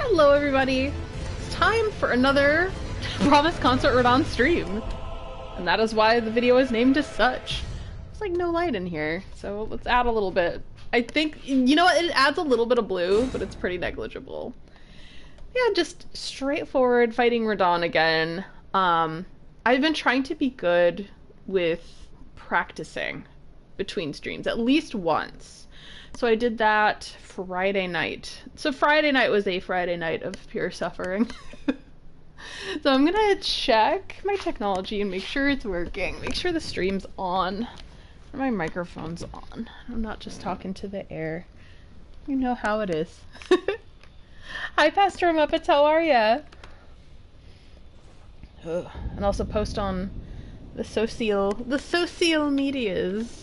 Hello everybody! It's time for another promised Consort Radahn stream. And that is why the video is named as such. There's like no light in here, so let's add a little bit. I think, you know what, it adds a little bit of blue, but it's pretty negligible. Yeah, just straightforward fighting Radahn again. I've been trying to be good with practicing between streams, at least once. So I did that Friday night. So Friday night was a Friday night of pure suffering. So I'm gonna check my technology and make sure it's working. Make sure the stream's on. Or my microphone's on. I'm not just talking to the air. You know how it is. Hi Pastor Muppets, how are ya? Ugh. And also post on the social medias.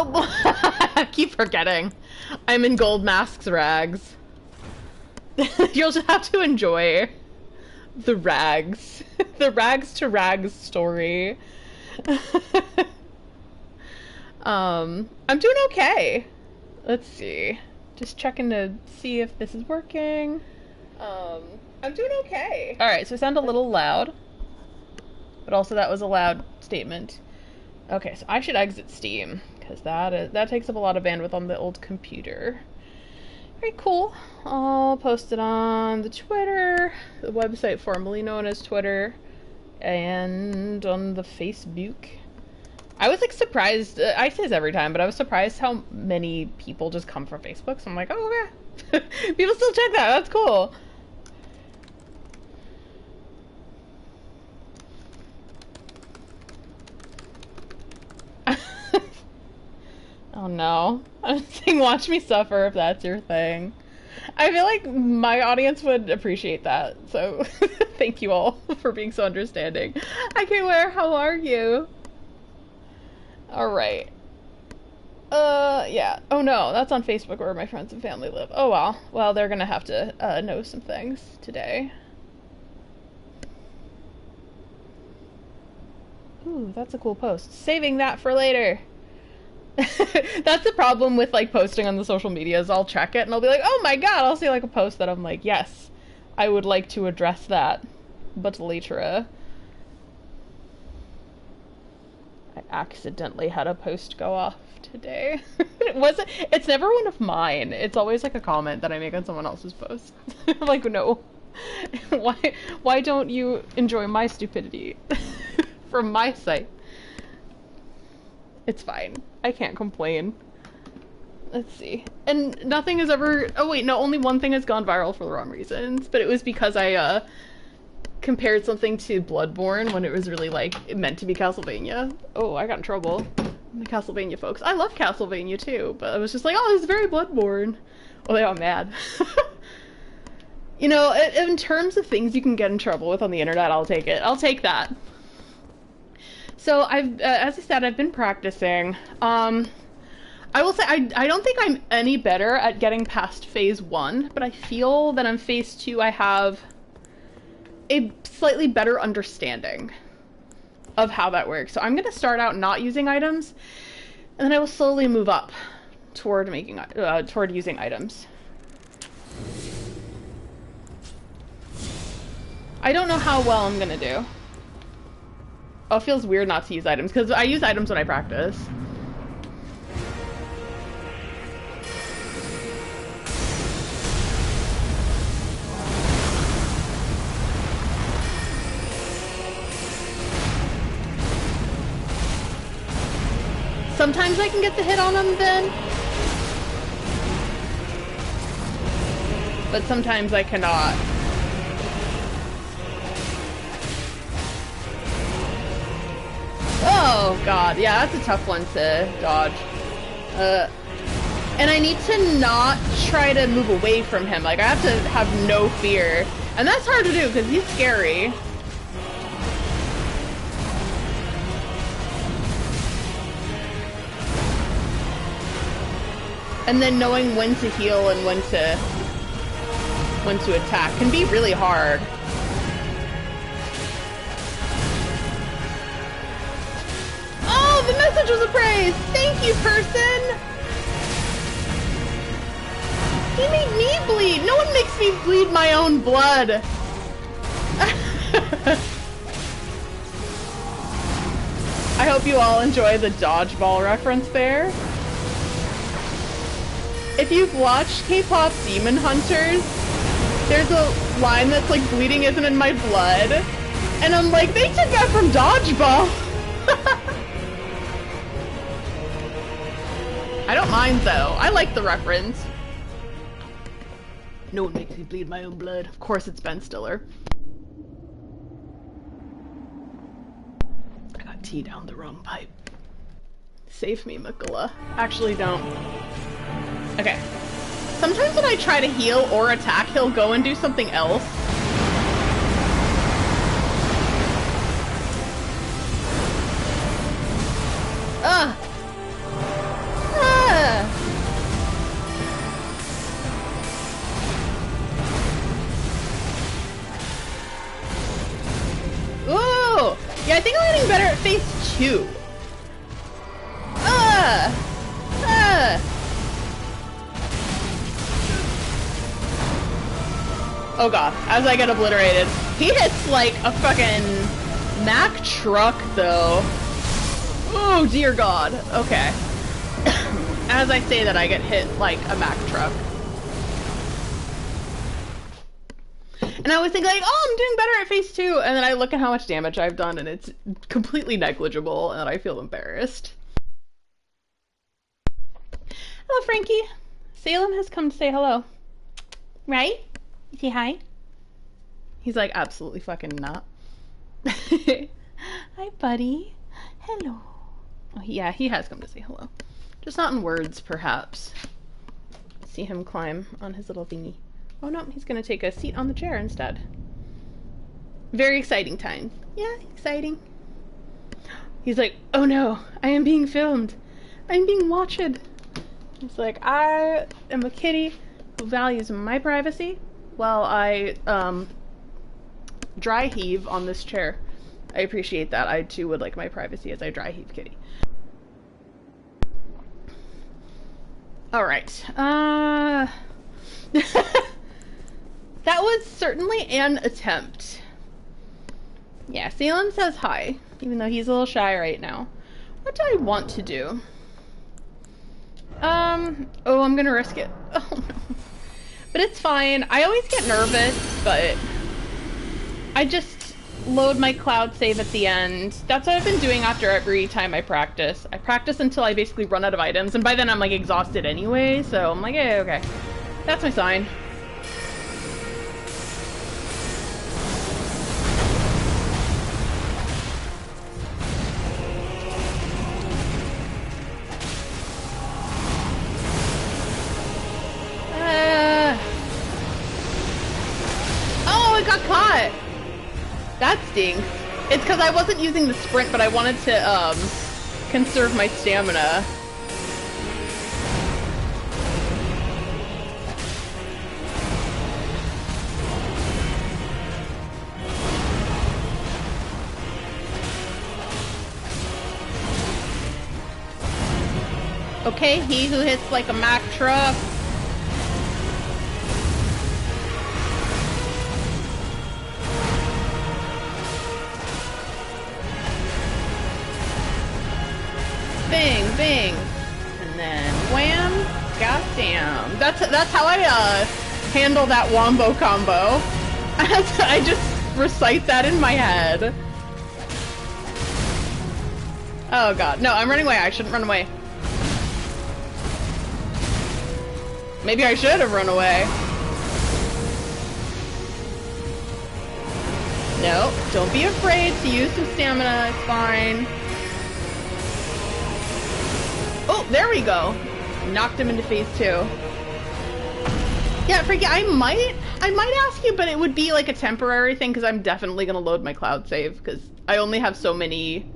Oh, I keep forgetting. I'm in Gold Mask's rags. You'll just have to enjoy the rags. The rags to rags story. I'm doing okay. Let's see. Just checking to see if this is working. I'm doing okay. Alright, so I sound a little loud. But also that was a loud statement. Okay, so I should exit Steam, because that takes up a lot of bandwidth on the old computer. Very cool. I'll post it on the Twitter, the website formerly known as Twitter, and on the Facebook. I was like surprised, I say this every time, but I was surprised how many people just come from Facebook, so I'm like, oh yeah, people still check that, that's cool. Oh no. I'm saying watch me suffer if that's your thing. I feel like my audience would appreciate that, so thank you all for being so understanding. Hi K-Ware, how are you? Alright. Yeah. Oh no, that's on Facebook where my friends and family live. Oh well. Well, they're gonna have to know some things today. Ooh, that's a cool post. Saving that for later. That's the problem with like posting on the social medias. I'll check it and I'll be like, oh my god, I'll see like a post that I'm like, yes, I would like to address that, but later. I accidentally had a post go off today. It's never one of mine. It's always like a comment that I make on someone else's post. I'm like, no. Why don't you enjoy my stupidity from my site? It's fine. I can't complain. Let's see. And nothing has ever... Oh wait, no, only one thing has gone viral for the wrong reasons, but it was because I compared something to Bloodborne when it was really like meant to be Castlevania. Oh, I got in trouble. The Castlevania folks. I love Castlevania too, but I was just like, oh, this is very Bloodborne. Oh, they got mad. You know, in terms of things you can get in trouble with on the internet, I'll take it. I'll take that. So I've, as I said, I've been practicing. I will say I don't think I'm any better at getting past phase 1, but I feel that on phase 2 I have a slightly better understanding of how that works. So I'm gonna start out not using items, and then I will slowly move up toward toward using items. I don't know how well I'm gonna do. Oh, it feels weird not to use items, because I use items when I practice. Sometimes I can get the hit on them then. But sometimes I cannot. Oh god, yeah, that's a tough one to dodge. And I need to not try to move away from him. Like, I have to have no fear. And that's hard to do, because he's scary. And then knowing when to heal and when to attack can be really hard. The message was a praise! Thank you, person! He made me bleed! No one makes me bleed my own blood! I hope you all enjoy the dodgeball reference there. If you've watched K-pop Demon Hunters, there's a line that's like, bleeding isn't in my blood. And I'm like, they took that from dodgeball! I don't mind though. I like the reference. No one makes me bleed my own blood. Of course it's Ben Stiller. I got tea down the wrong pipe. Save me, Makala. Actually, don't. Okay. Sometimes when I try to heal or attack, he'll go and do something else. Ugh! Ah! Ooh! Yeah, I think I'm getting better at phase 2. Oh god, as I get obliterated. He hits like a fucking Mack truck though. Oh dear god. Okay. As I say that, I get hit like a Mack truck. And I was thinking like, oh, I'm doing better at phase 2, and then I look at how much damage I've done and it's completely negligible and I feel embarrassed. Hello, Frankie. Salem has come to say hello. Right? You say hi? He's like, absolutely fucking not. Hi, buddy. Hello. Oh, yeah, he has come to say hello. Just not in words, perhaps. See him climb on his little thingy. Oh no, he's gonna take a seat on the chair instead. Very exciting time. Yeah, exciting. He's like, oh no, I am being filmed. I'm being watched. He's like, I am a kitty who values my privacy while I dry heave on this chair. I appreciate that. I too would like my privacy as I dry heave kitty. Alright. That was certainly an attempt. Yeah, Salem says hi, even though he's a little shy right now. What do I want to do? Oh, I'm gonna risk it. Oh no. But it's fine. I always get nervous, but I just load my cloud save at the end. That's what I've been doing after every time I practice. I practice until I basically run out of items, and by then I'm like exhausted anyway, so I'm like, yeah, okay. That's my sign. Oh, it got caught! That stinks. It's because I wasn't using the sprint, but I wanted to, conserve my stamina. Okay, he who hits like a Mack truck. Bing, bing, and then wham, goddamn. That's how I handle that wombo combo. I just recite that in my head. Oh god, no, I'm running away. I shouldn't run away. Maybe I should have run away. No, don't be afraid to use some stamina. It's fine. Oh, there we go. Knocked him into phase 2. Yeah, Frankie, I might ask you, but it would be like a temporary thing because I'm definitely gonna load my cloud save because I only have so many.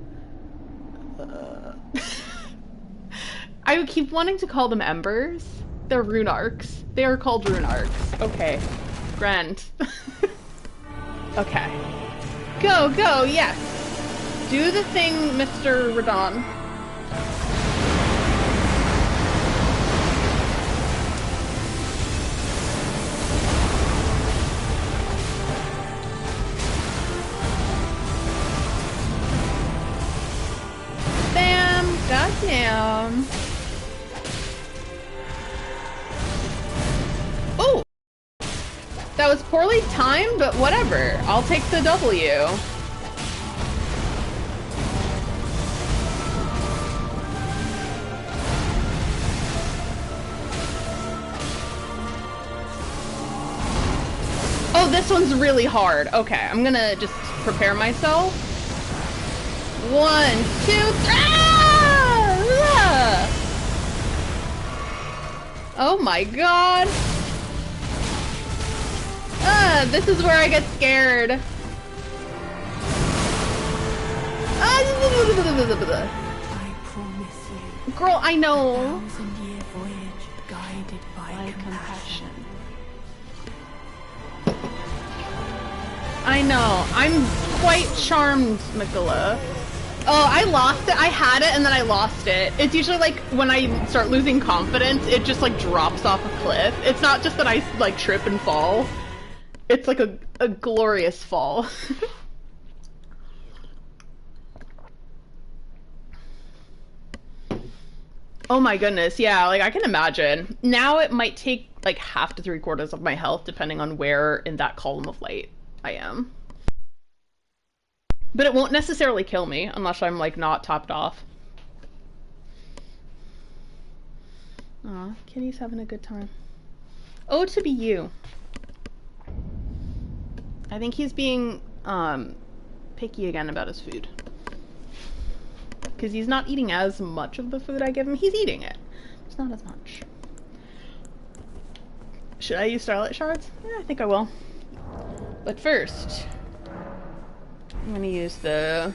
I would keep wanting to call them embers. They're rune arcs. They are called rune arcs. Okay, grand. Okay, go, go, yes. Do the thing, Mr. Radahn. him. Oh! That was poorly timed, but whatever. I'll take the W. Oh, this one's really hard. Okay, I'm gonna just prepare myself. 1, 2, 3. Ah! Oh my god. This is where I get scared. I promise you. Girl, I know. 1,000-year voyage guided by compassion. I know. I'm quite charmed, Nicola. Oh, I lost it. I had it and then I lost it. It's usually like when I start losing confidence, it just like drops off a cliff. It's not just that I like trip and fall. It's like a glorious fall. Oh my goodness, yeah, like I can imagine. Now it might take like half to 3/4 of my health depending on where in that column of light I am. But it won't necessarily kill me unless I'm like not topped off. Aw, Kitty's having a good time. Oh, to be you. I think he's being picky again about his food. Because he's not eating as much of the food I give him. He's eating it. It's not as much. Should I use Starlight Shards? Yeah, I think I will. But first, I'm going to use the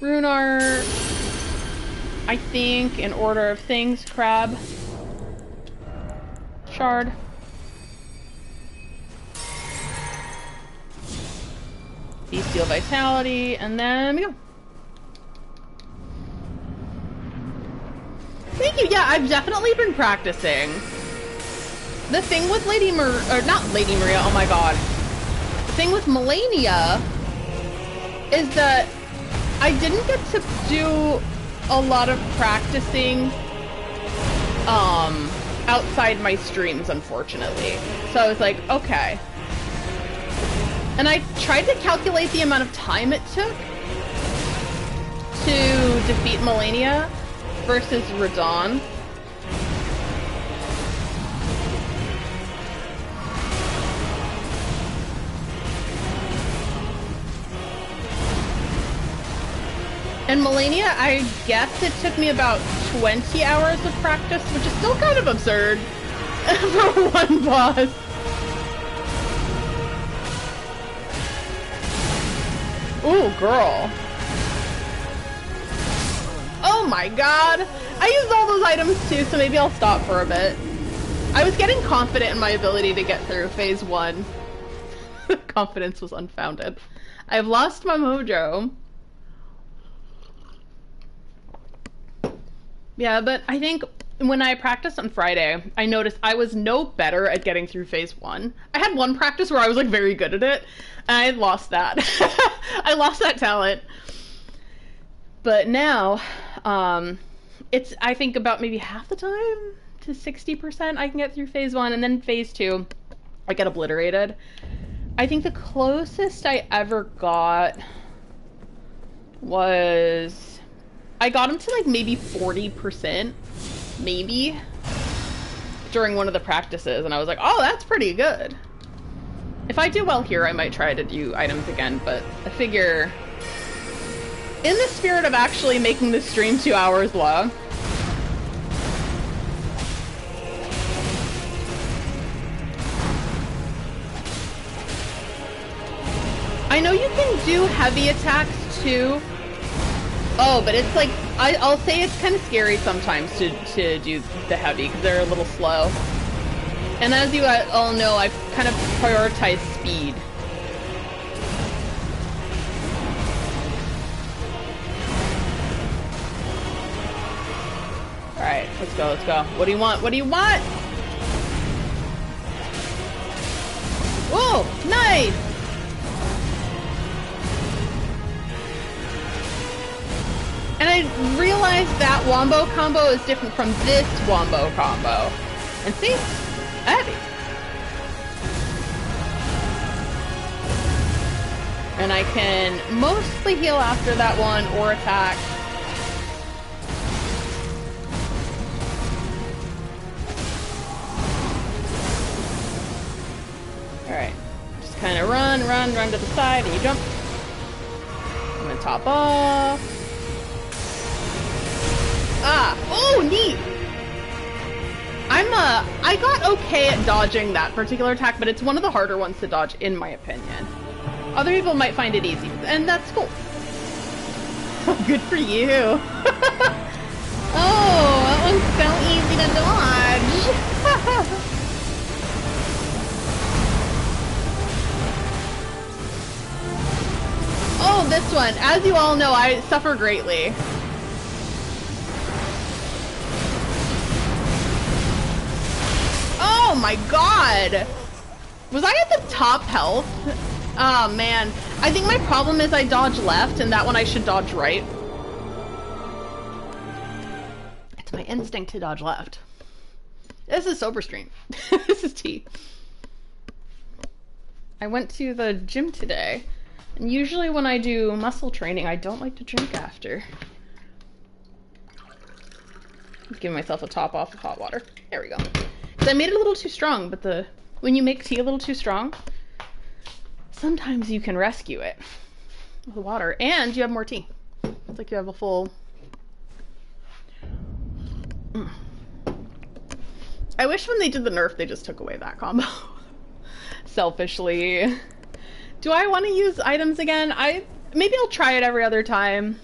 Rune Art. I think, in order of things, Crab. Shard. Bestial Vitality, and then we go. Thank you, yeah, I've definitely been practicing. The thing with not Lady Maria, oh my god. The thing with Melania is that I didn't get to do a lot of practicing outside my streams, unfortunately. So I was like, okay. And I tried to calculate the amount of time it took to defeat Melania versus Radahn. And Melania, I guess it took me about 20 hours of practice, which is still kind of absurd for one boss. Ooh, girl. Oh my god. I used all those items too, so maybe I'll stop for a bit. I was getting confident in my ability to get through phase 1. Confidence was unfounded. I've lost my mojo. Yeah, but I think when I practiced on Friday, I noticed I was no better at getting through phase 1. I had one practice where I was like very good at it, and I lost that. I lost that talent. But now, it's, I think, about maybe half the time to 60% I can get through phase 1, and then phase 2, I get obliterated. I think the closest I ever got was, I got him to like maybe 40%, maybe, during one of the practices, and I was like, oh, that's pretty good. If I do well here, I might try to do items again, but I figure, in the spirit of actually making this stream 2 hours long, I know you can do heavy attacks too. Oh, but it's like, I'll say it's kind of scary sometimes to do the heavy, because they're a little slow. And as you all know, I've kind of prioritized speed. Alright, let's go, let's go. What do you want? What do you want? Whoa, nice! And I realized that wombo combo is different from this wombo combo. And see? Abby. And I can mostly heal after that one or attack. Alright. Just kind of run to the side, and you jump. I'm gonna top off. Ah! Oh, neat! I got okay at dodging that particular attack, but it's one of the harder ones to dodge, in my opinion. Other people might find it easy, and that's cool. Good for you. Oh, that one's so easy to dodge. Oh, this one. As you all know, I suffer greatly. Oh my god! Was I at the top health? Oh man. I think my problem is I dodge left, and that one I should dodge right. It's my instinct to dodge left. This is sober stream. This is tea. I went to the gym today, and usually when I do muscle training, I don't like to drink after. Give myself a top off of hot water. There we go. I made it a little too strong, but when you make tea a little too strong, sometimes you can rescue it with water, and you have more tea. It's like you have a full... I wish when they did the nerf, they just took away that combo. Selfishly. Do I want to use items again? Maybe I'll try it every other time.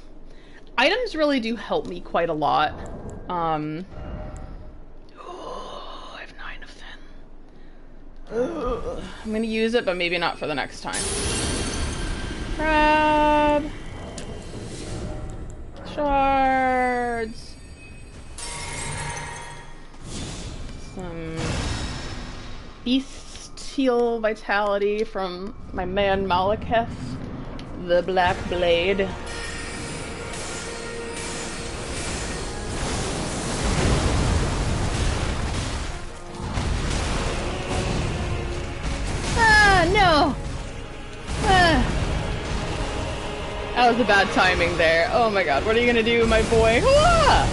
Items really do help me quite a lot. Ugh. I'm gonna use it, but maybe not for the next time. Crab. Shards. Some bestial vitality from my man Malekith, the Black Blade. No! That was a bad timing there. Oh my god, what are you gonna do, my boy? Ah!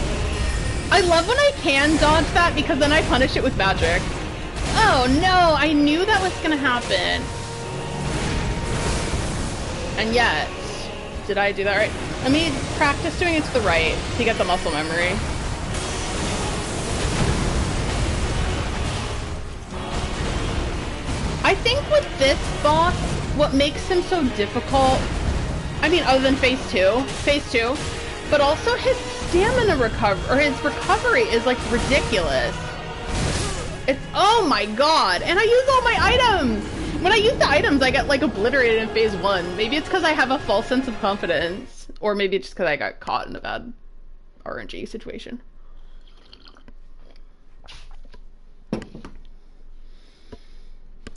I love when I can dodge that, because then I punish it with magic. Oh no, I knew that was gonna happen. And yet, did I do that right? Let me practice doing it to the right to get the muscle memory. I think with this boss, what makes him so difficult, I mean, other than phase two, but also his stamina his recovery is like ridiculous. It's, oh my god, and I use all my items! When I use the items, I get like obliterated in phase one. Maybe it's because I have a false sense of confidence, or maybe it's just because I got caught in a bad RNG situation.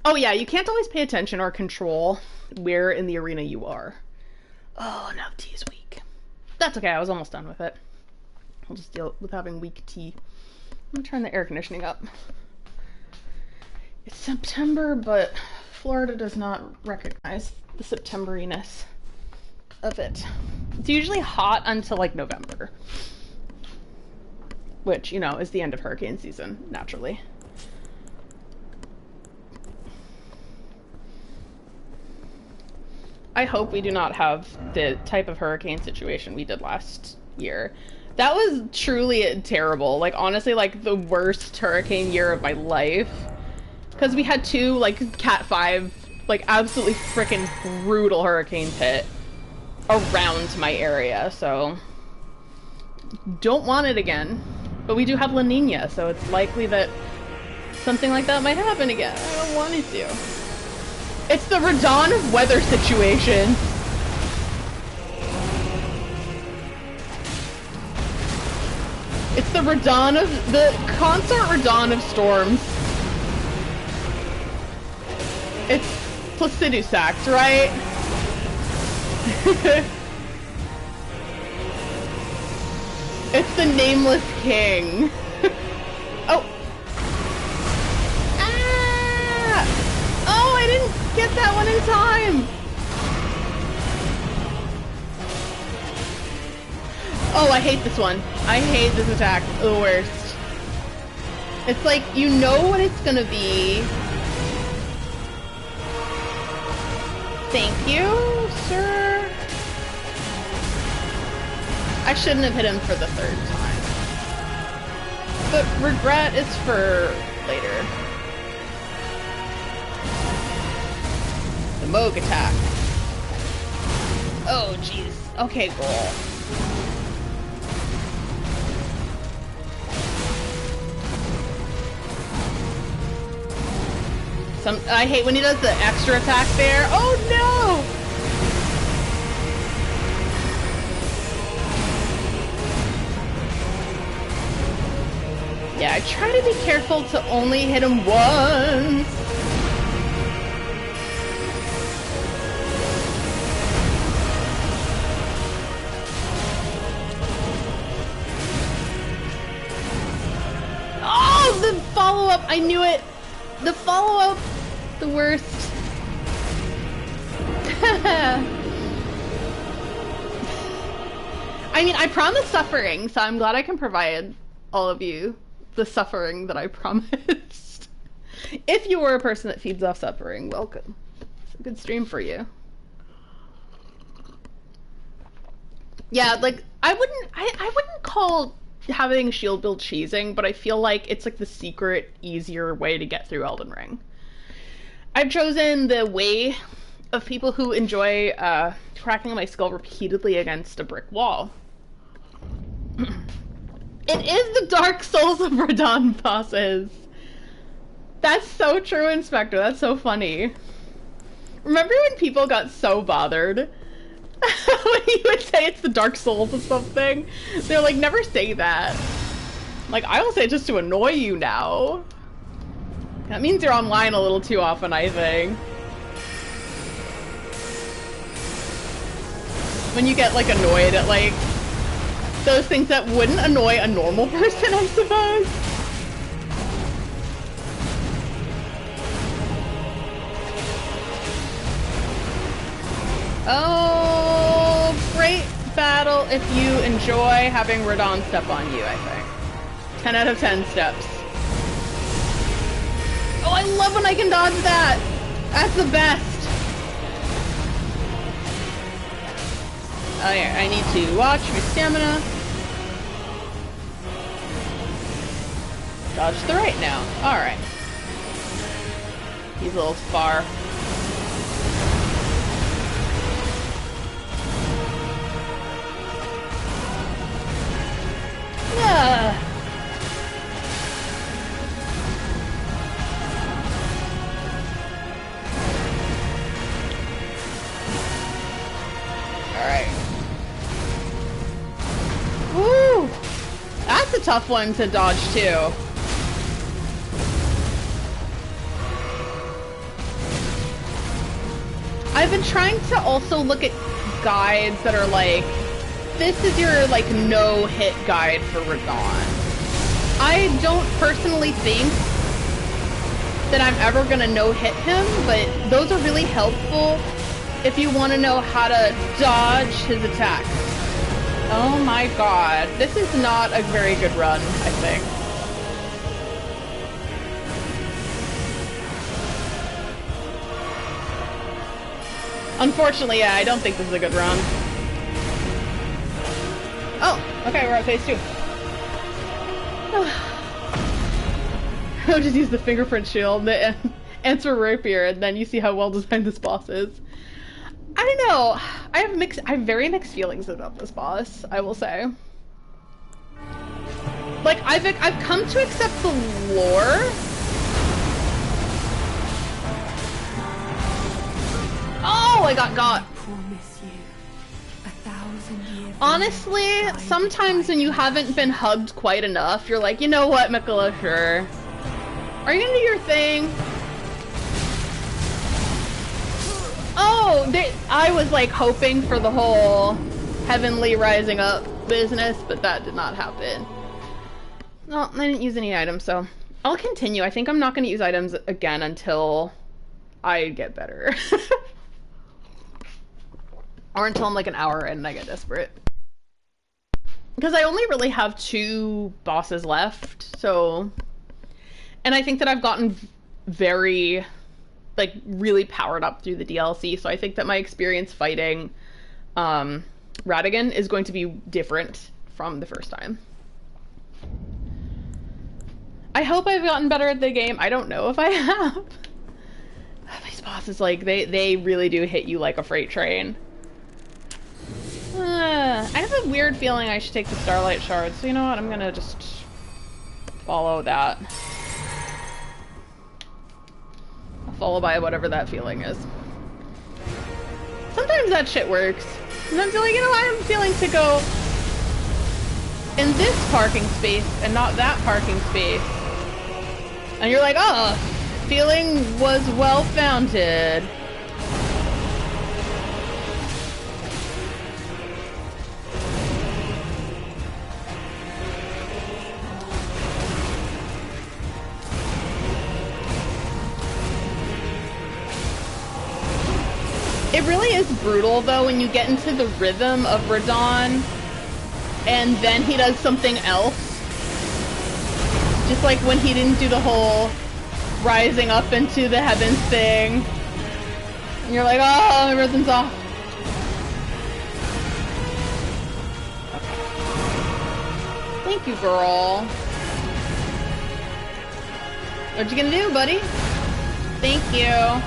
Oh yeah, you can't always pay attention or control where in the arena you are. Oh, now tea is weak. That's okay, I was almost done with it. I'll just deal with having weak tea. I'm gonna turn the air conditioning up. It's September, but Florida does not recognize the Septemberiness of it. It's usually hot until like November. Which, you know, is the end of hurricane season, naturally. I hope we do not have the type of hurricane situation we did last year. That was truly terrible. Like, honestly, like, the worst hurricane year of my life. Because we had two, like, Cat 5, like, absolutely freaking brutal hurricanes hit around my area, so... Don't want it again. But we do have La Nina, so it's likely that something like that might happen again. I don't want it to. It's the Radahn of weather situation. It's the Radahn of... the Consort Radahn of storms. It's Placidusax, right? It's the nameless king. Oh. Ah! Oh, I didn't get that one in time. Oh, I hate this one. I hate this attack. The worst. It's like, you know what it's gonna be. Thank you, sir. I shouldn't have hit him for the 3rd time. But regret is for later. The Moog attack. Oh, jeez. Okay, goal. I hate when he does the extra attack there. Oh no! Yeah, I try to be careful to only hit him once. Oh, the follow-up! I knew it! The follow-up! The worst. I mean, I promised suffering, so I'm glad I can provide all of you the suffering that I promised. If you were a person that feeds off suffering, welcome. It's a good stream for you. Yeah, like, I wouldn't call having shield build cheesing, but I feel like it's like the secret, easier way to get through Elden Ring. I've chosen the way of people who enjoy cracking my skull repeatedly against a brick wall. It is the Dark Souls of Radahn bosses. That's so true, Inspector. That's so funny. Remember when people got so bothered when you would say it's the Dark Souls of something? They're like, never say that. Like, I will say it just to annoy you now. That means you're online a little too often, I think. When you get, like, annoyed at, like, those things that wouldn't annoy a normal person, I suppose. Oh, great battle if you enjoy having Radahn step on you, I think. 10 out of 10 steps. Oh, I love when I can dodge that! That's the best! Oh yeah, I need to watch my stamina. Dodge to the right now. Alright. He's a little far. Yeah. Alright. Woo! That's a tough one to dodge too. I've been trying to also look at guides that are like, this is your like no-hit guide for Radahn. I don't personally think that I'm ever gonna no-hit him, but those are really helpful if you want to know how to dodge his attacks. Oh my god, this is not a very good run, I think. Unfortunately, yeah, I don't think this is a good run. Oh, okay, we're at phase 2. I'll just use the fingerprint shield and answer rapier, and then you see how well designed this boss is. I don't know. I have very mixed feelings about this boss, I will say. Like, I've come to accept the lore. Oh, I got. Honestly, sometimes when you haven't been hugged quite enough, you're like, you know what, Mikola, sure. Are you gonna do your thing? Oh, I was like hoping for the whole heavenly rising up business, but that did not happen. No, I didn't use any items, so I'll continue. I think I'm not going to use items again until I get better. Or until I'm like an hour in and I get desperate. Because I only really have 2 bosses left, so... And I think that I've gotten very, like, really powered up through the DLC, so I think that my experience fighting Radahn is going to be different from the first time. I hope I've gotten better at the game. I don't know if I have. These bosses, like, they really do hit you like a freight train. I have a weird feeling I should take the Starlight Shard, so you know what? I'm gonna just follow that. I'll follow by whatever that feeling is. Sometimes that shit works. Sometimes you're like, you know what? I'm feeling to go in this parking space and not that parking space. And you're like, oh, feeling was well founded. It really is brutal, though, when you get into the rhythm of Radahn, and then he does something else. Just like when he didn't do the whole rising up into the heavens thing. And you're like, oh, my rhythm's off. Okay. Thank you, girl. What you gonna do, buddy? Thank you.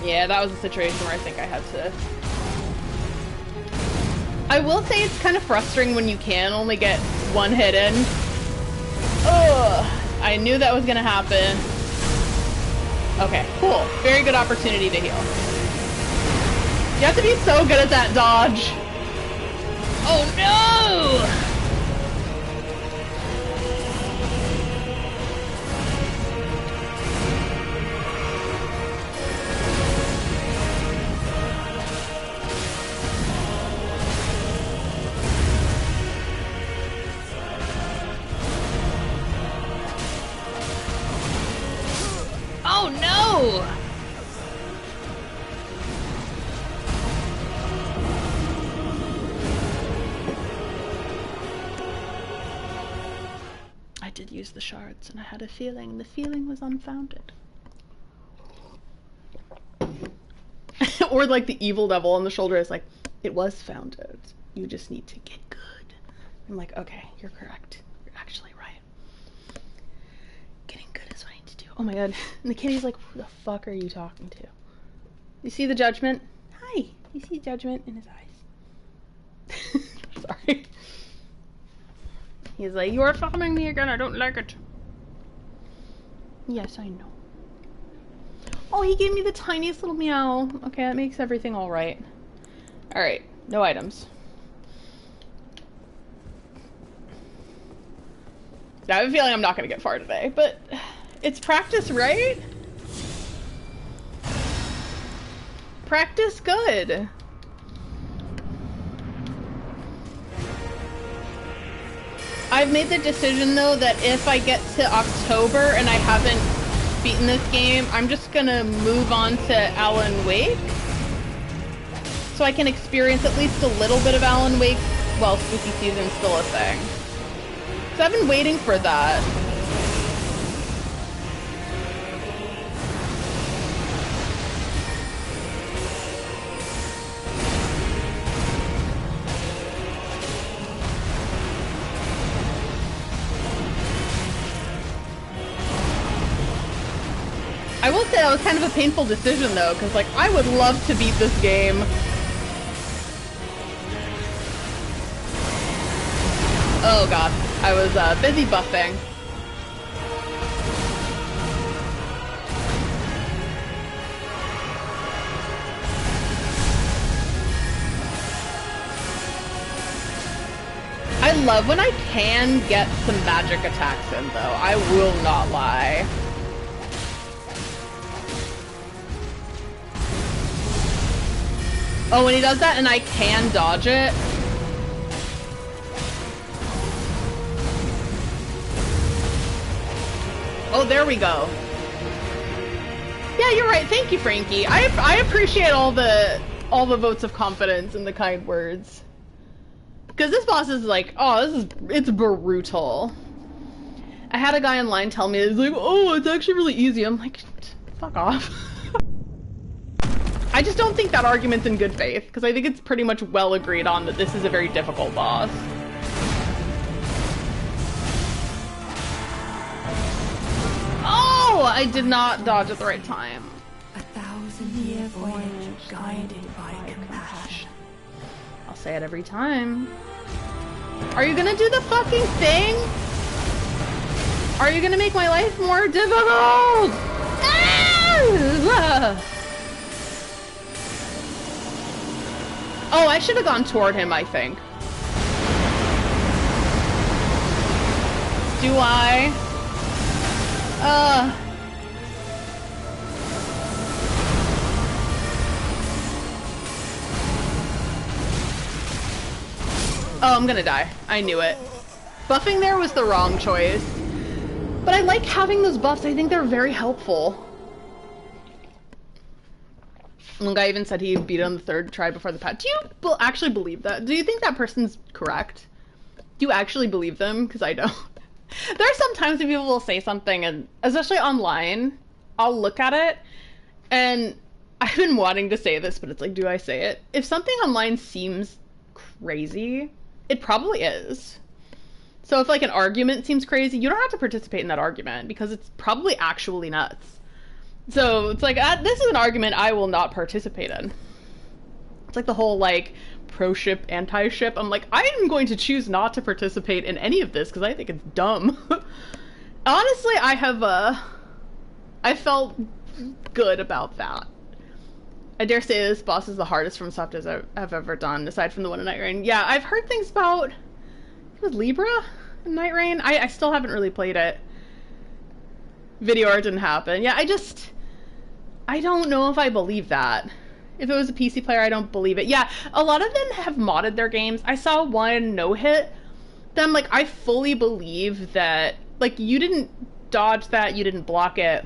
Yeah, that was a situation where I think I had to... I will say it's kind of frustrating when you can only get 1 hit in. Ugh, I knew that was gonna happen. Okay, cool. Very good opportunity to heal. You have to be so good at that dodge. Oh no! Oh no! I did use the shards and I had a feeling. The feeling was unfounded. Or like the evil devil on the shoulder is like, it was founded. You just need to get good. I'm like, okay, you're correct. You're actually right. Getting good is what I need to do. Oh my god. And the kitty's like, who the fuck are you talking to? You see the judgment? Hi. You see judgment in his eyes. Sorry. He's like, you are following me again. I don't like it. Yes, I know. Oh, he gave me the tiniest little meow. Okay, that makes everything all right. All right, no items. I have a feeling I'm not going to get far today, but it's practice, right? Practice good. I've made the decision, though, that if I get to October and I haven't beaten this game, I'm just gonna move on to Alan Wake. So I can experience at least a little bit of Alan Wake while spooky season's still a thing. So I've been waiting for that. I will say that was kind of a painful decision, though, because, like, I would love to beat this game. Oh god, I was busy buffing. I love when I can get some magic attacks in, though. I will not lie. Oh, when he does that and I can dodge it. Oh, there we go. Yeah, you're right. Thank you, Frankie. I appreciate all the votes of confidence and the kind words. Because this boss is like, oh, it's brutal. I had a guy online tell me, it's like, oh, it's actually really easy. I'm like, fuck off. I just don't think that argument's in good faith, because I think it's pretty much well agreed on that this is a very difficult boss. Oh, I did not dodge at the right time. 1,000-year voyage guided by compassion. I'll say it every time. Are you gonna do the fucking thing? Are you gonna make my life more difficult? Ah! Oh, I should have gone toward him, I think. Do I? Oh, I'm gonna die. I knew it. Buffing there was the wrong choice. But I like having those buffs. I think they're very helpful. One guy even said he beat it on the third try before the patch. Do you actually believe that? Do you think that person's correct? Do you actually believe them? Because I don't. There are some times when people will say something, and especially online, I'll look at it, and I've been wanting to say this, but it's like, do I say it? If something online seems crazy, it probably is. So if like an argument seems crazy, you don't have to participate in that argument, because it's probably actually nuts. So it's like, this is an argument I will not participate in. It's like the whole like pro-ship, anti-ship. I'm like, I am going to choose not to participate in any of this because I think it's dumb. Honestly, I felt good about that. I dare say this boss is the hardest from soft as I've ever done, aside from the one in Night Rain. Yeah, I've heard things about, it was Libra in Night Rain. I still haven't really played it. Video art didn't happen. Yeah, I don't know if I believe that. If it was a PC player, I don't believe it. Yeah, a lot of them have modded their games. I saw one no-hit. Then, like, I fully believe that, like, you didn't dodge that, you didn't block it.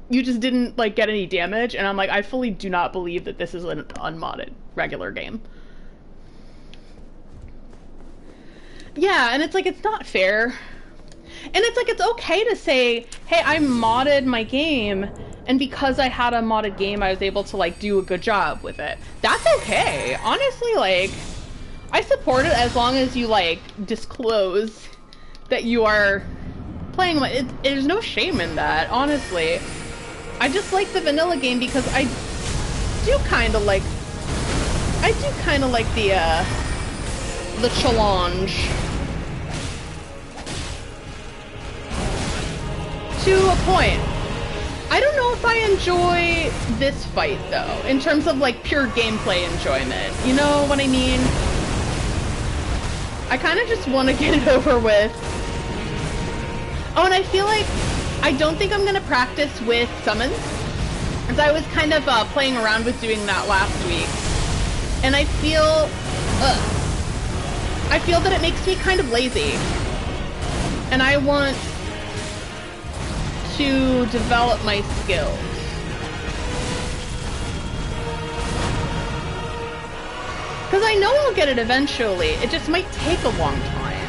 You just didn't, like, get any damage. And I'm like, I fully do not believe that this is an unmodded regular game. Yeah, and it's like, it's not fair. And it's like, it's okay to say, hey, I modded my game, and because I had a modded game, I was able to, like, do a good job with it. That's okay. Honestly, like, I support it as long as you, like, disclose that you are playing. There's no shame in that, honestly. I just like the vanilla game because I do kind of like the challenge. To a point. I don't know if I enjoy this fight, though, in terms of, like, pure gameplay enjoyment. You know what I mean? I kind of just want to get it over with. Oh, and I feel like I don't think I'm going to practice with summons, as I was kind of playing around with doing that last week. And I feel that it makes me kind of lazy. And I want to develop my skills. Because I know I'll get it eventually, it just might take a long time.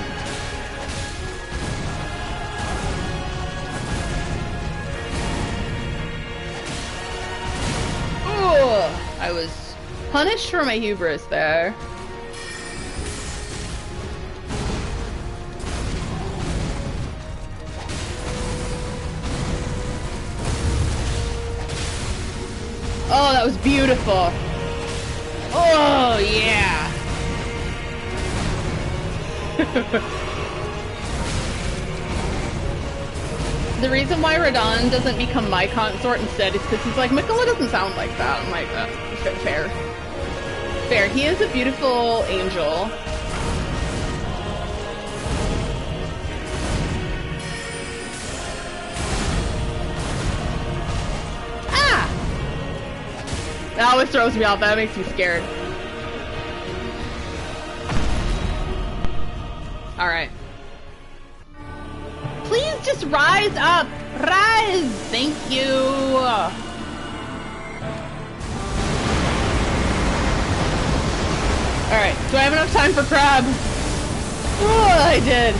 Ugh, I was punished for my hubris there. Oh, that was beautiful. Oh, yeah. The reason why Radahn doesn't become my consort instead is because he's like, Mikola doesn't sound like that. I'm like, fair. Fair. He is a beautiful angel. That always throws me off. That makes me scared. Alright. Please just rise up! Rise! Thank you! Alright, do I have enough time for crab? Oh, I did.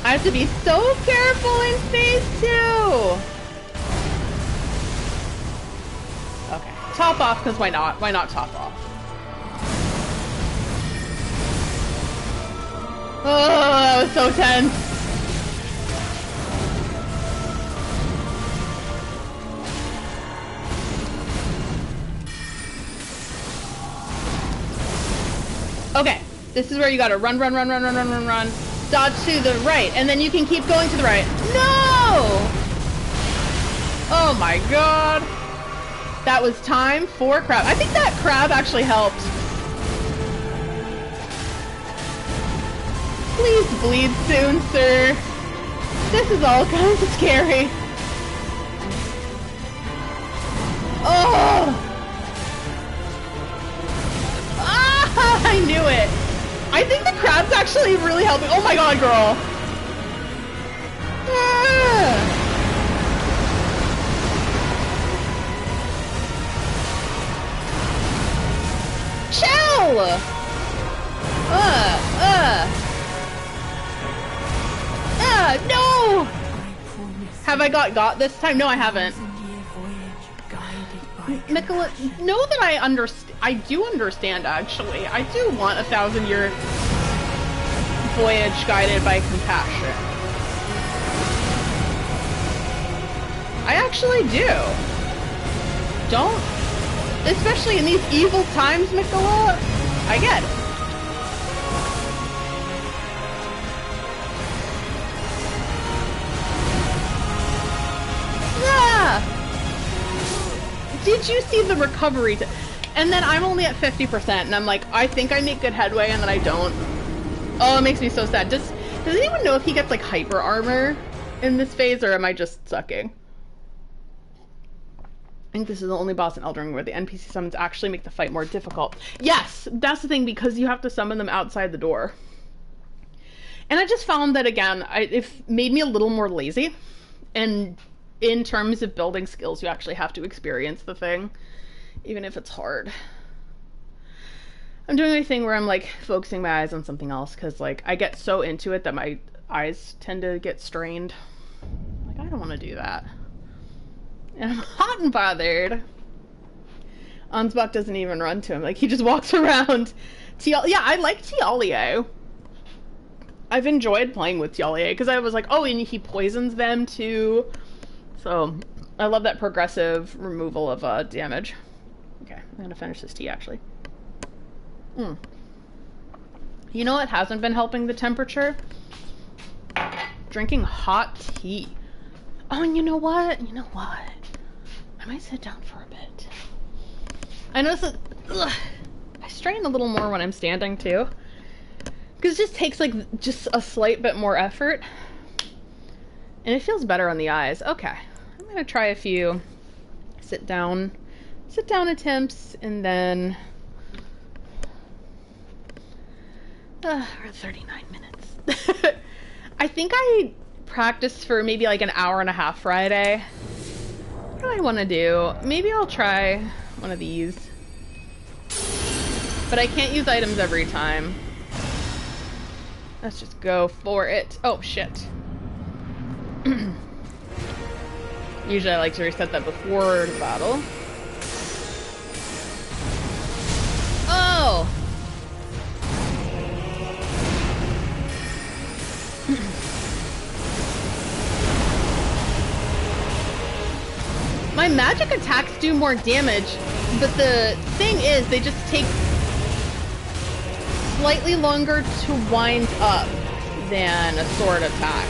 I have to be so careful in phase 2! Okay, top off, because why not? Why not top off? Oh, that was so tense. Okay, this is where you gotta run, run, run, run, run, run, run, run. Dodge to the right, and then you can keep going to the right. No! Oh my god. That was time for crab. I think that crab actually helped. Please bleed soon, sir. This is all kinds of scary. Oh! Ah, I knew it. I think the crab's actually really helping. Oh my god, girl. Ah. Chill! No! Have I got this time? No, I haven't. Nicola, know that I understand. I do understand, actually. I do want a 1,000-year voyage guided by compassion. I actually do. Don't, especially in these evil times, Nicola. I get it. Ah! Did you see the recovery? And then I'm only at 50%, and I'm like, I think I make good headway, and then I don't. Oh, it makes me so sad. Does anyone know if he gets like hyper armor in this phase, or am I just sucking? I think this is the only boss in Elden Ring where the NPC summons actually make the fight more difficult. Yes, that's the thing, because you have to summon them outside the door. And I just found that, again, it made me a little more lazy. And in terms of building skills, you actually have to experience the thing, even if it's hard. I'm doing a thing where I'm like focusing my eyes on something else, because like I get so into it that my eyes tend to get strained. Like, I don't want to do that. And I'm hot and bothered. Ansbach doesn't even run to him. Like, he just walks around. Yeah, I like Tialio. I've enjoyed playing with Tialio, because I was like, oh, and he poisons them too. So, I love that progressive removal of damage. Okay, I'm gonna finish this tea, actually. You know what hasn't been helping the temperature? Drinking hot tea. Oh, and you know what? You know what? I might sit down for a bit. I notice that I strain a little more when I'm standing, too. Because it just takes, like, just a slight bit more effort. And it feels better on the eyes. Okay. I'm gonna try a few sit down attempts, and then we're at 39 minutes. I think I practiced for maybe like an hour and a half Friday. What do I want to do? Maybe I'll try one of these, but I can't use items every time. Let's just go for it. Oh shit. Usually I like to reset that before the battle. Oh! My magic attacks do more damage, but the thing is, they just take slightly longer to wind up than a sword attack.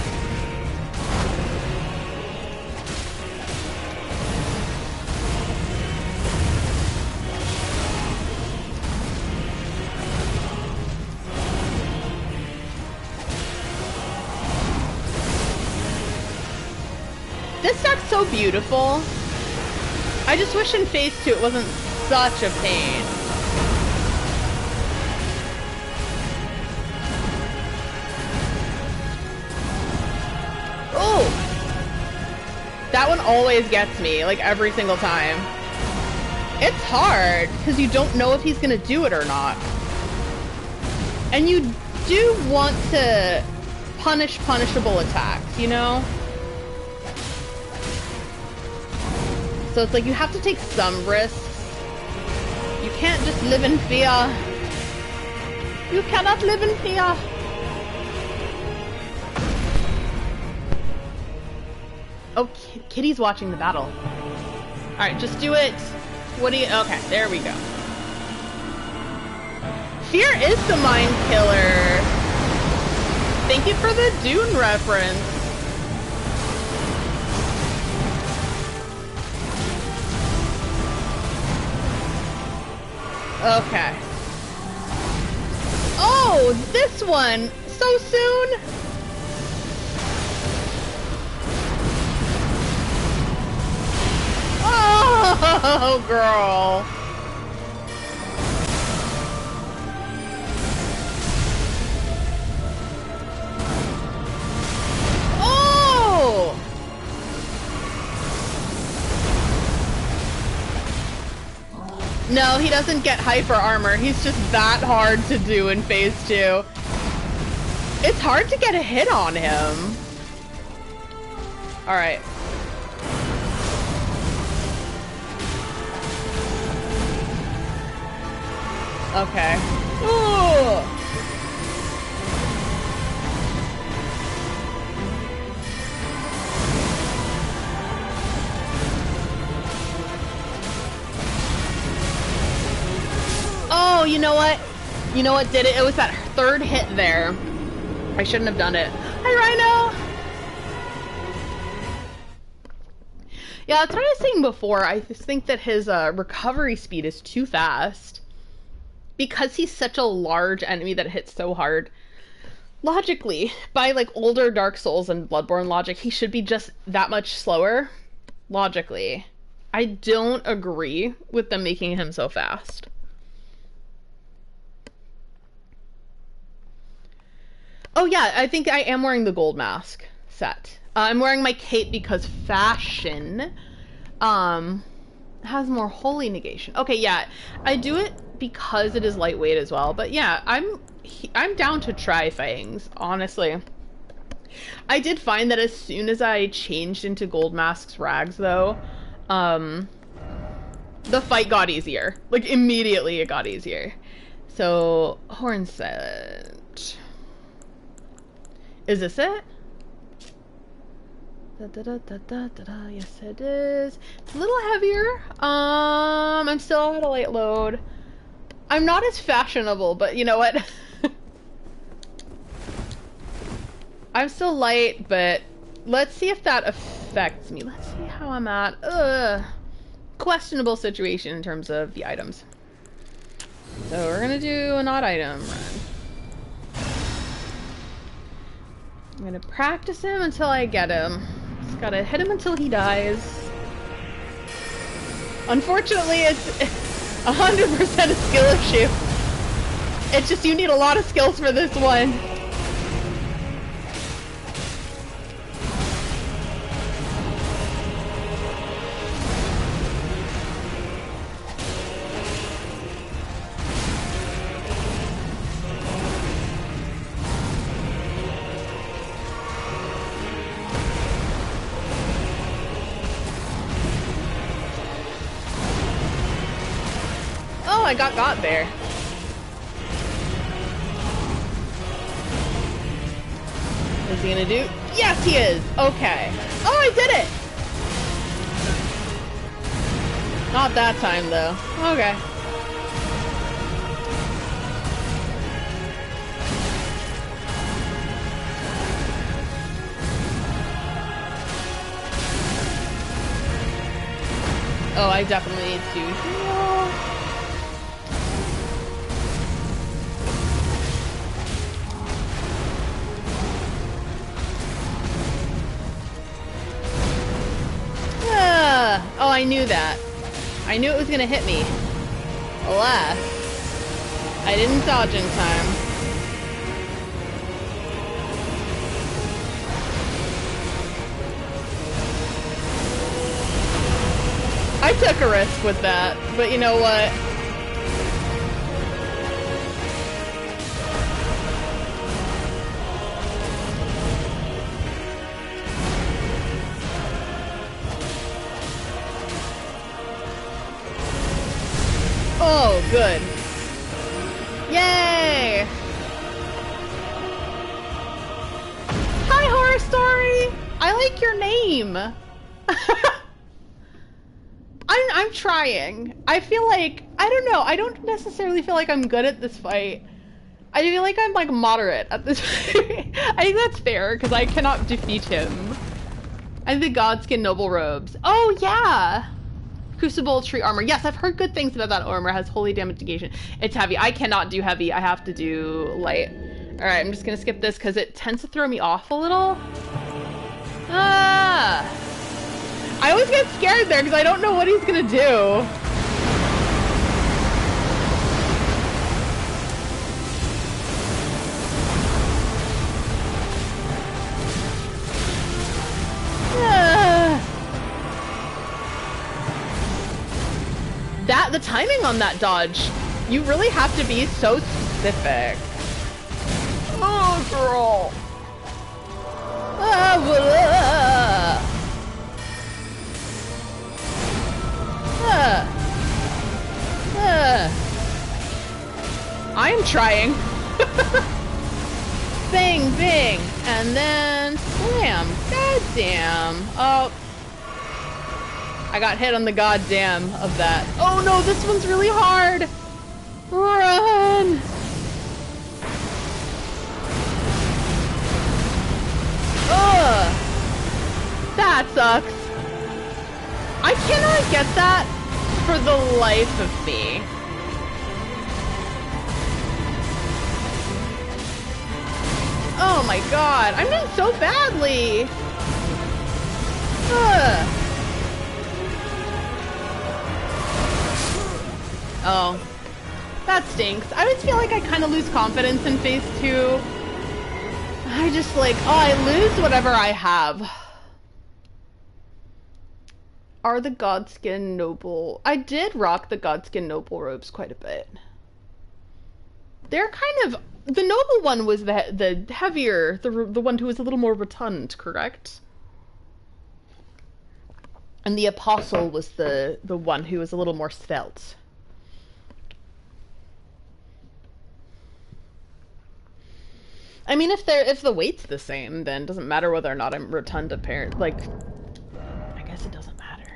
This deck's so beautiful. I just wish in phase 2 it wasn't such a pain. Oh! That one always gets me, like every single time. It's hard, because you don't know if he's gonna do it or not. And you do want to punish punishable attacks, you know? So it's like you have to take some risks. You can't just live in fear. You cannot live in fear. Oh, Kitty's watching the battle. Alright, just do it. What do you... Okay, there we go. Fear is the mind killer. Thank you for the Dune reference. Okay. Oh, this one! So soon? Oh, girl. Oh! No, he doesn't get hyper armor. He's just that hard to do in phase 2. It's hard to get a hit on him. Alright. Okay. Ooh. Oh, you know what? You know what did it? It was that third hit there. I shouldn't have done it. Hi, Rhino! Yeah, that's what I was saying before. I just think that his recovery speed is too fast. Because he's such a large enemy that hits so hard. Logically, by like older Dark Souls and Bloodborne logic, he should be just that much slower. Logically. I don't agree with them making him so fast. Oh yeah, I think I am wearing the gold mask set. I'm wearing my cape because fashion has more holy negation. Okay, yeah, I do it because it is lightweight as well. But yeah, I'm down to try things, honestly. I did find that as soon as I changed into gold mask's rags, though, the fight got easier. Like immediately, it got easier. So horn set. Is this it? Yes, it is. It's a little heavier. I'm still at a light load. I'm not as fashionable, but you know what? I'm still light, but let's see if that affects me. Let's see how I'm at. Questionable situation in terms of the items. So we're gonna do an odd item run. I'm gonna practice him until I get him. Just gotta hit him until he dies. Unfortunately, it's 100% a skill issue. It's just you need a lot of skills for this one. I got there. What's he gonna do? Yes, he is! Okay. Oh, I did it! Not that time, though. Okay. Oh, I definitely need to heal. Oh, I knew that. I knew it was gonna hit me. Alas, I didn't dodge in time. I took a risk with that, but you know what? Oh, good. Yay! Hi, Horror Story! I like your name. I'm trying. I feel like, I don't know, I don't necessarily feel like I'm good at this fight. I feel like I'm like moderate at this fight. I think that's fair, because I cannot defeat him. And the Godskin Noble Robes. Oh, yeah! Crucible Tree Armor. Yes, I've heard good things about that armor. It has holy damage negation. It's heavy. I cannot do heavy. I have to do light. Alright, I'm just gonna skip this because it tends to throw me off a little. Ah! I always get scared there because I don't know what he's gonna do. The timing on that dodge, you really have to be so specific. Oh, girl. I am trying. Bang, bang, and then slam. God damn. Oh. I got hit on the goddamn of that. Oh no, this one's really hard! Run! Ugh! That sucks. I cannot get that for the life of me. Oh my god, I'm doing so badly! Ugh. Oh, that stinks. I always feel like I kind of lose confidence in phase 2. I just like, oh, I lose whatever I have. Are the Godskin Noble... I did rock the Godskin Noble robes quite a bit. They're kind of... The Noble one was the heavier, the one who was a little more rotund, correct? And the Apostle was the one who was a little more svelte. I mean, if the weight's the same, then it doesn't matter whether or not I'm rotund apparent. Like, I guess it doesn't matter.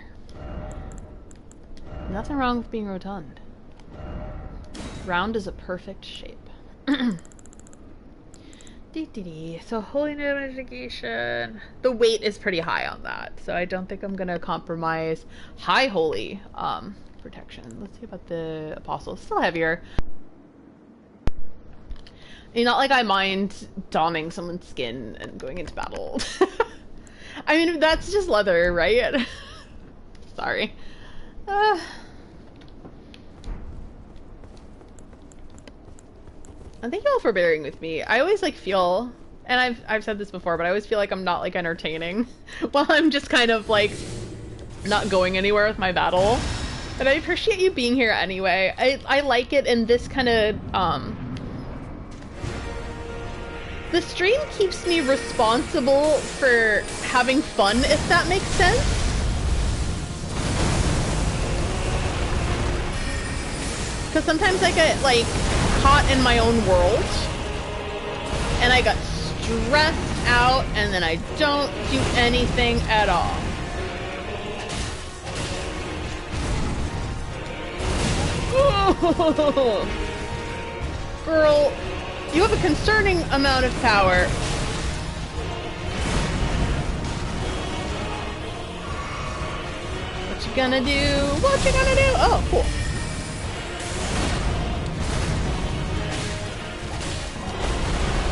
Nothing wrong with being rotund. Round is a perfect shape. So holy negation. The weight is pretty high on that, so I don't think I'm gonna compromise high holy protection. Let's see about the Apostle. It's still heavier. It's not like I mind donning someone's skin and going into battle. I mean, that's just leather, right? Sorry. And thank you all for bearing with me. I always like feel, and I've said this before, but I always feel like I'm not like entertaining while I'm just kind of like not going anywhere with my battle. And I appreciate you being here anyway. I like it in this kind of the stream keeps me responsible for having fun, if that makes sense. Because sometimes I get, like, caught in my own world, and I got stressed out, and then I don't do anything at all. Oh, girl. You have a concerning amount of power. What you gonna do? What you gonna do? Oh, cool.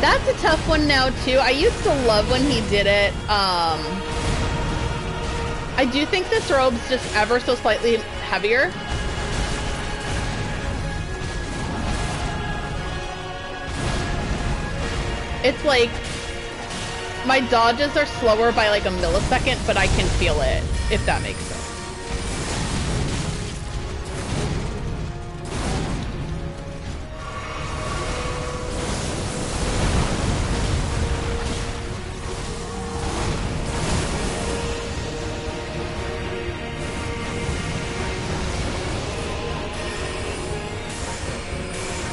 That's a tough one now, too. I used to love when he did it, I do think this robe's just ever so slightly heavier. It's like, my dodges are slower by like a millisecond, but I can feel it, if that makes sense.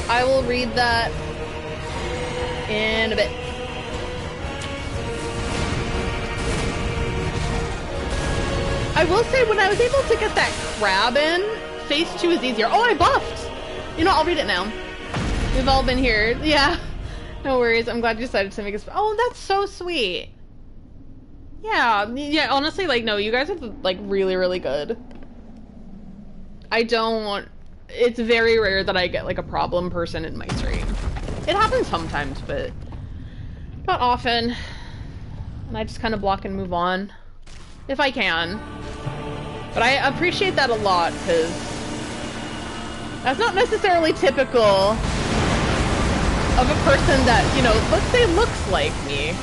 I will read that in a bit. I will say, when I was able to get that crab in, phase 2 is easier. Oh, I buffed! You know, I'll read it now. We've all been here. Yeah. No worries. I'm glad you decided to make us. Oh, that's so sweet. Yeah. Yeah, honestly, like, no, you guys are, like, really, really good. I don't... It's very rare that I get, like, a problem person in my stream. It happens sometimes, but not often. And I just kind of block and move on. If I can. But I appreciate that a lot, because that's not necessarily typical of a person that, you know, let's say looks like me.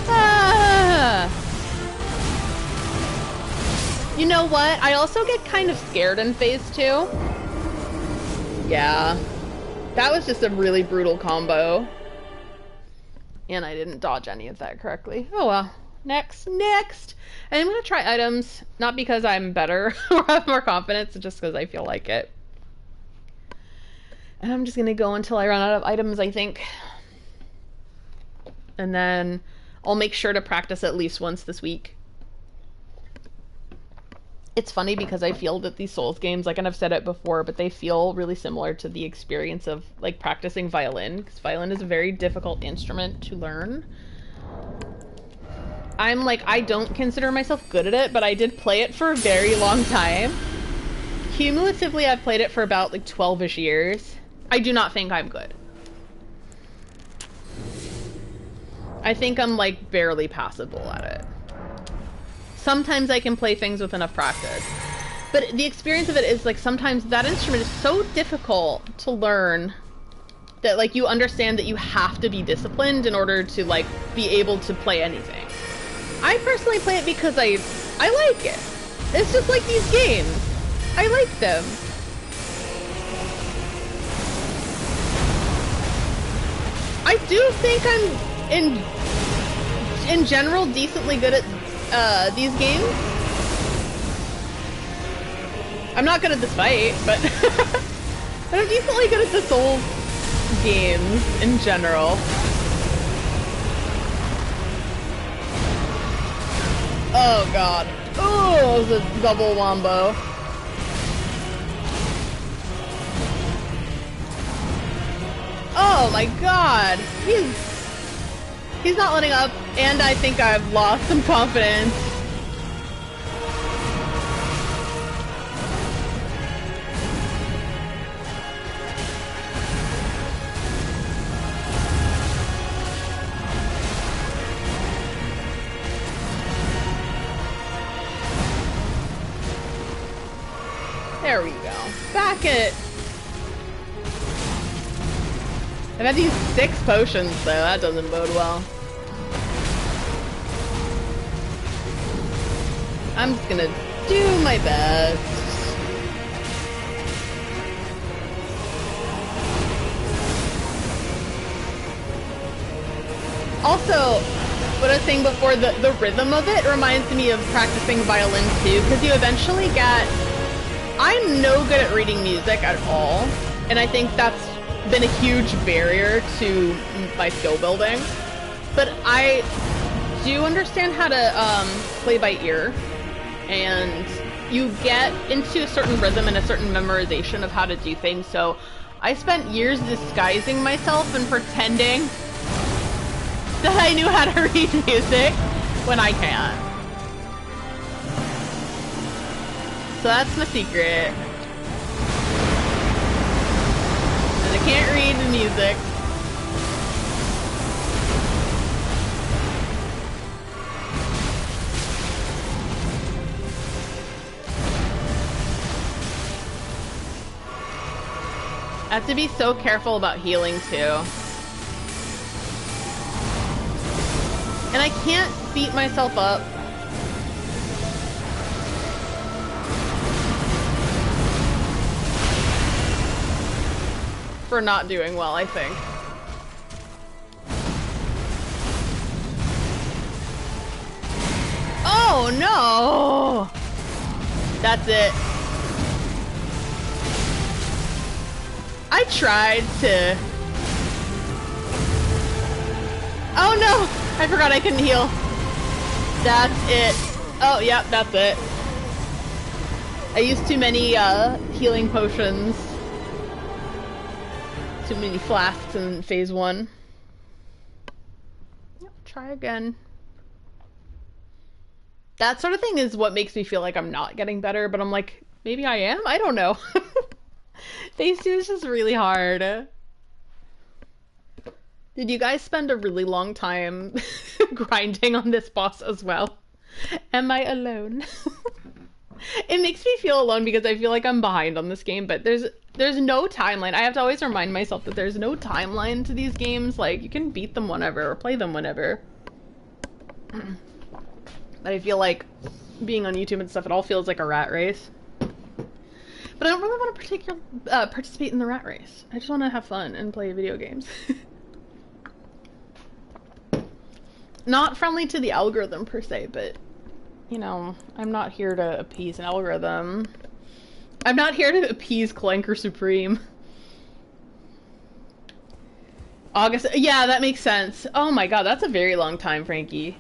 Ah. You know what? I also get kind of scared in phase 2. Yeah. That was just a really brutal combo. And I didn't dodge any of that correctly. Oh well. Next. And I'm gonna try items, not because I'm better or have more confidence, just because I feel like it. And I'm just gonna go until I run out of items, I think. And then I'll make sure to practice at least once this week. It's funny because I feel that these Souls games, like, and I've said it before, but they feel really similar to the experience of, like, practicing violin, because violin is a very difficult instrument to learn. I'm, like, I don't consider myself good at it, but I did play it for a very long time. Cumulatively, I've played it for about, like, 12-ish years. I do not think I'm good. I think I'm, like, barely passable at it. Sometimes I can play things with enough practice. But the experience of it is, like, sometimes that instrument is so difficult to learn that, like, you understand that you have to be disciplined in order to, like, be able to play anything. I personally play it because I like it. It's just like these games. I like them. I do think I'm, in general, decently good at these games. I'm not good at this fight, but but I'm decently good at the Souls games in general. Oh god. Oh, it was a double wombo. Oh my god. He's not letting up, and I think I've lost some confidence. There we go. Back it. I've had these 6 potions, so that doesn't bode well. I'm just gonna do my best. Also, what I was saying before, the rhythm of it reminds me of practicing violin too, because you eventually get... I'm no good at reading music at all, and I think that's been a huge barrier to my skill building. But I do understand how to play by ear, and you get into a certain rhythm and a certain memorization of how to do things. So I spent years disguising myself and pretending that I knew how to read music when I can't. So that's my secret. And I can't read the music. I have to be so careful about healing too. And I can't beat myself up. For not doing well, I think. Oh no! That's it. I tried to... Oh no! I forgot I couldn't heal. That's it. Oh, yep, that's it. I used too many healing potions. Too many flasks in phase 1. Yep, try again. That sort of thing is what makes me feel like I'm not getting better, but I'm like, maybe I am? I don't know. Phase 2 is just really hard. Did you guys spend a really long time grinding on this boss as well? Am I alone? It makes me feel alone because I feel like I'm behind on this game, but there's no timeline. I have to always remind myself that there's no timeline to these games. Like, you can beat them whenever or play them whenever. But I feel like being on YouTube and stuff, it all feels like a rat race. But I don't really want to participate in the rat race. I just want to have fun and play video games. Not friendly to the algorithm per se, but, you know, I'm not here to appease an algorithm. I'm not here to appease Clanker Supreme. August, yeah, that makes sense. Oh my god, that's a very long time, Frankie.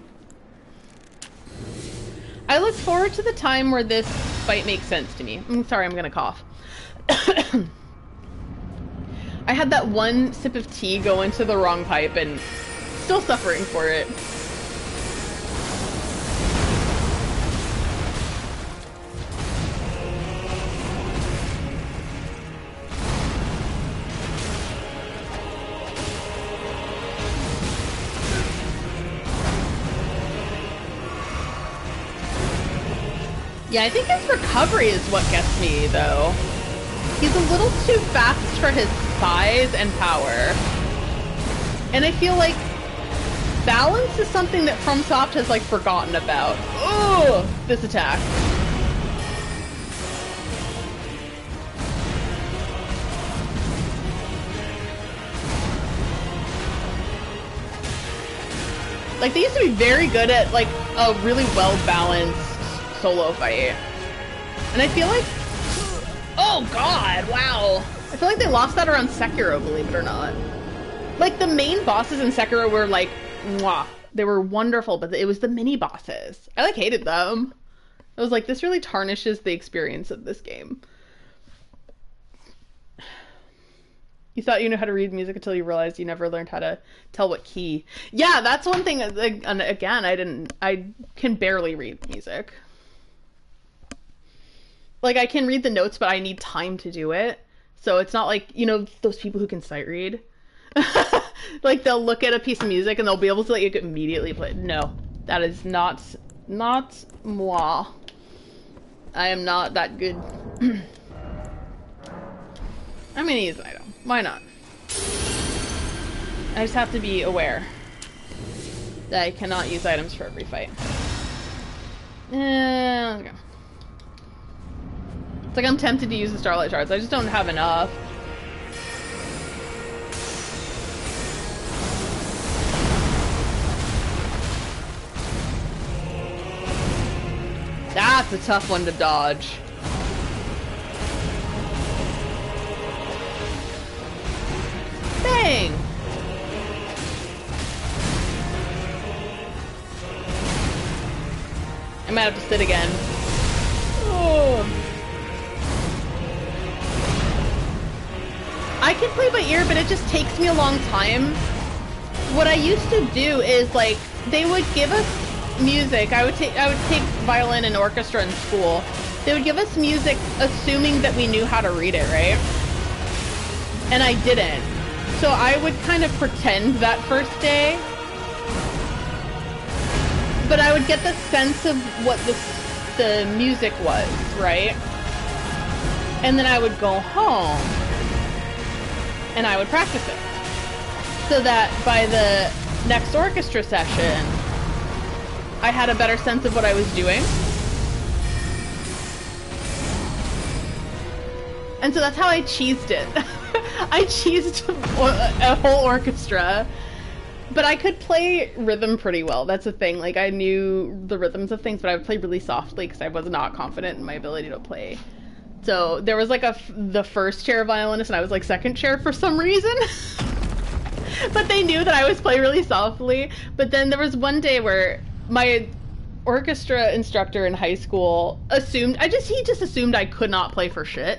I look forward to the time where this fight makes sense to me. I'm sorry, I'm gonna cough. I had that one sip of tea go into the wrong pipe and still suffering for it. Yeah, I think his recovery is what gets me, though. He's a little too fast for his size and power. And I feel like balance is something that FromSoft has, like, forgotten about. Ugh! This attack. Like, they used to be very good at, like, a really well-balanced solo fight. And I feel like... Oh god, wow. I feel like they lost that around Sekiro, believe it or not. Like, the main bosses in Sekiro were like, mwah. They were wonderful, but it was the mini bosses. I, like, hated them. I was like, this really tarnishes the experience of this game. You thought you knew how to read music until you realized you never learned how to tell what key. Yeah, that's one thing, like, and again, I can barely read music. Like, I can read the notes, but I need time to do it. So it's not like, you know, those people who can sight read. Like, they'll look at a piece of music and they'll be able to, like, immediately play it. No, that is not moi. I am not that good. I'm gonna use an item. Why not? I just have to be aware that I cannot use items for every fight. Let's go. It's like I'm tempted to use the Starlight Shards. I just don't have enough. That's a tough one to dodge. Bang! I might have to sit again. Oh. I can play by ear, but it just takes me a long time. What I used to do is, like, they would give us music. I would take violin and orchestra in school. They would give us music assuming that we knew how to read it, right? And I didn't. So I would kind of pretend that first day. But I would get the sense of what the music was, right? And then I would go home. and I would practice it. So that by the next orchestra session, I had a better sense of what I was doing. And so that's how I cheesed it. I cheesed a whole orchestra. But I could play rhythm pretty well. That's the thing. Like, I knew the rhythms of things, but I would play really softly because I was not confident in my ability to play. So there was like the first chair violinist, and I was like second chair for some reason. But they knew that I was playing really softly. But then there was one day where my orchestra instructor in high school assumed, he just assumed I could not play for shit.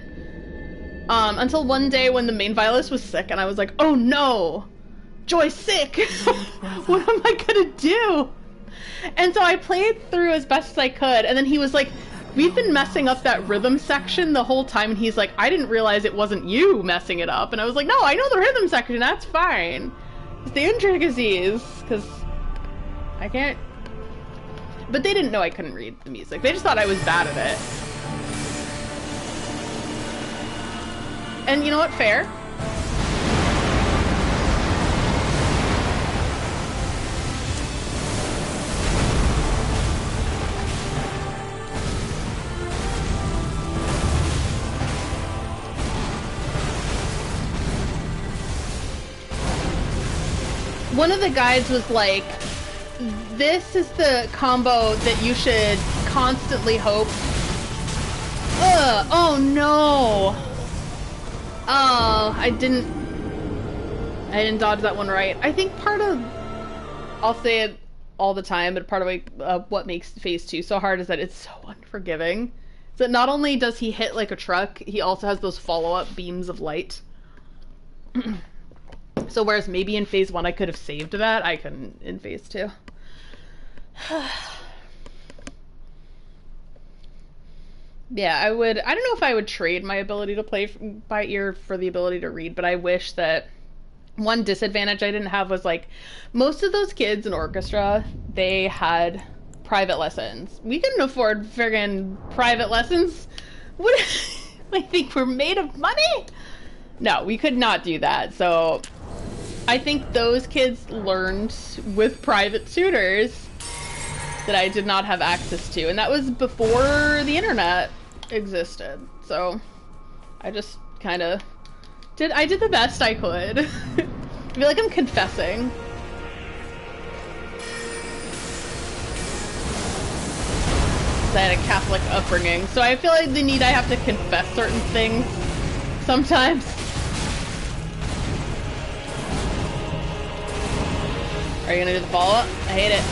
Until one day when the main violinist was sick, and I was like, oh no! Joy's sick! What am I gonna do? And so I played through as best as I could, and then he was like, we've been messing up that rhythm section the whole time, and he's like, I didn't realize it wasn't you messing it up. And I was like, no, I know the rhythm section, that's fine. It's the intricacies, because I can't... But they didn't know I couldn't read the music. They just thought I was bad at it. And you know what? Fair. One of the guides was like, this is the combo that you should constantly hope. Oh no! Oh, I didn't dodge that one right. I think part of, I'll say it all the time, but part of what makes Phase 2 so hard is that it's so unforgiving. So not only does he hit like a truck, he also has those follow-up beams of light. So whereas maybe in Phase 1 I could have saved that, I couldn't in Phase 2. Yeah, I don't know if I would trade my ability to play by ear for the ability to read, but I wish that one disadvantage I didn't have was like, most of those kids in orchestra, they had private lessons. We couldn't afford friggin' private lessons. What? I think we're made of money? No, we could not do that. So I think those kids learned with private tutors that I did not have access to, and that was before the internet existed. So I just kind of did the best I could. I feel like I'm confessing. I had a Catholic upbringing, so I feel like I have to confess certain things sometimes. Are you gonna do the follow-up? I hate it.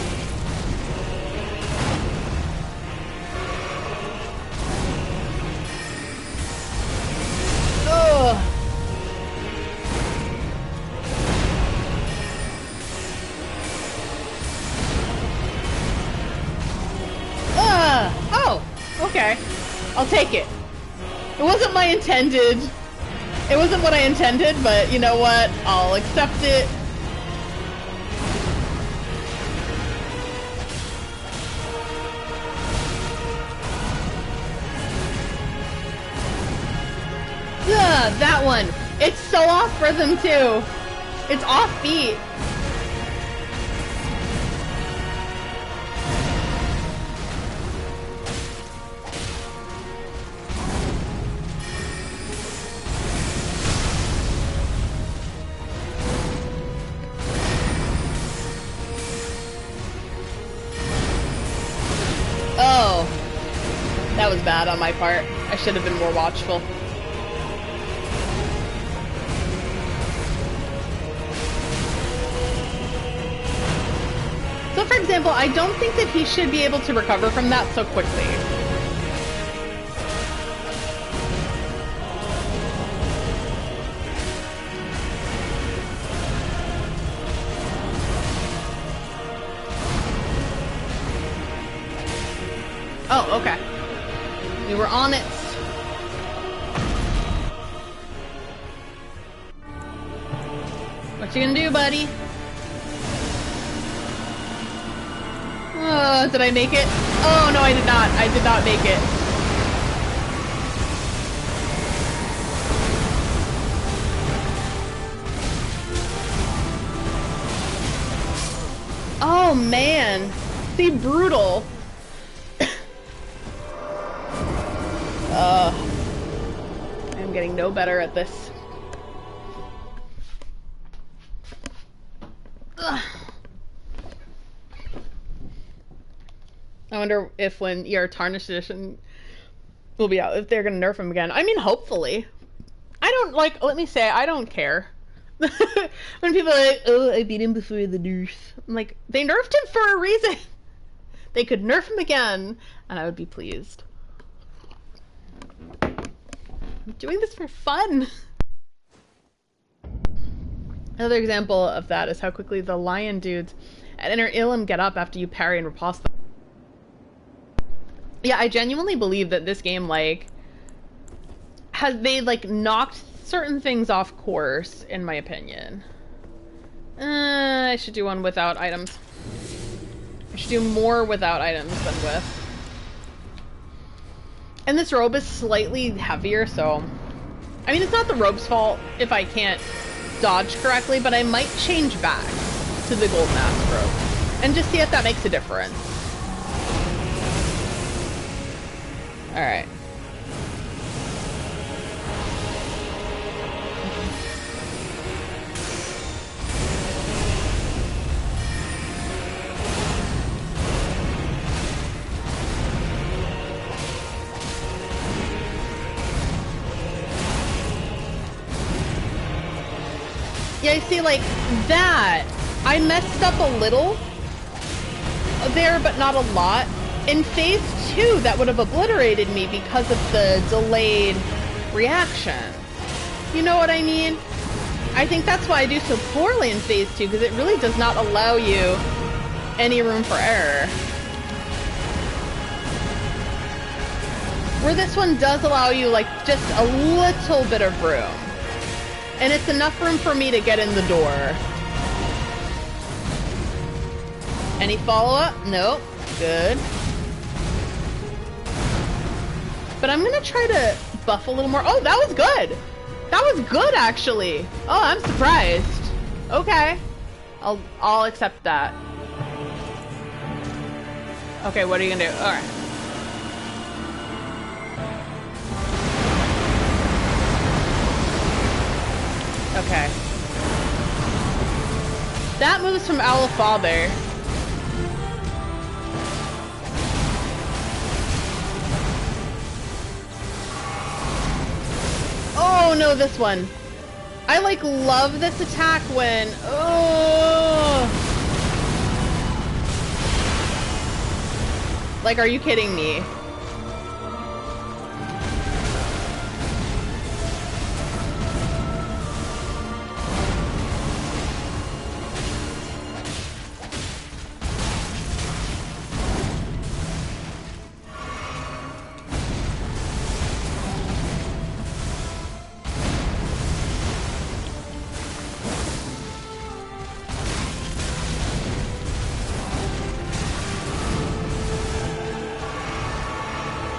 Ugh. Oh, okay. I'll take it. It wasn't my intended. It wasn't what I intended, but you know what? I'll accept it. Ugh, that one. It's so off rhythm too. It's off beat. Oh, that was bad on my part. I should have been more watchful. So for example, I don't think that he should be able to recover from that so quickly. Oh, okay. We were on it. What you gonna do, buddy? Did I make it? Oh, no, I did not. I did not make it. man. See, brutal. I'm getting no better at this. Ugh. I wonder if when ER Tarnished Edition will be out, if they're gonna nerf him again. I mean, hopefully. I don't, like, let me say, I don't care. When people are like, oh, I beat him before the nerf. I'm like, they nerfed him for a reason. They could nerf him again, and I would be pleased. I'm doing this for fun. Another example of that is how quickly the lion dudes at Inner Ilum get up after you parry and riposte them. Yeah, I genuinely believe that this game, like, they, like, knocked certain things off course, in my opinion. I should do one without items. I should do more without items than with. And this robe is slightly heavier, so... I mean, it's not the robe's fault if I can't dodge correctly, but I might change back to the golden ass robe. And just see if that makes a difference. Alright. Yeah, I see, like, that. I messed up a little there, but not a lot. In phase 2, that would have obliterated me because of the delayed reaction. You know what I mean? I think that's why I do so poorly in phase 2, because it really does not allow you any room for error. Where this one does allow you, like, just a little bit of room. And it's enough room for me to get in the door. Any follow-up? Nope. Good. But I'm gonna try to buff a little more. Oh, that was good! That was good, actually! Oh, I'm surprised. Okay. I'll accept that. Okay, what are you gonna do? Alright. Okay. That moves from Owl Father. Oh no, this one. I like love this attack when... Oh! Like, are you kidding me?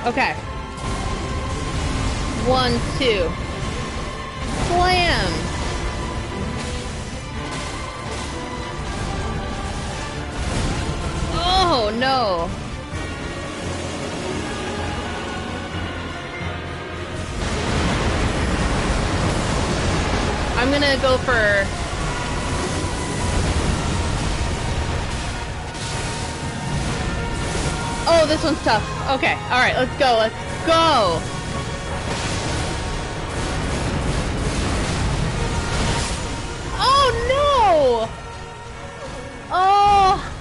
Okay. 1, 2. Slam! Oh, no. I'm gonna go for... Oh, this one's tough. Okay, alright, let's go, let's go! Oh, no! Oh,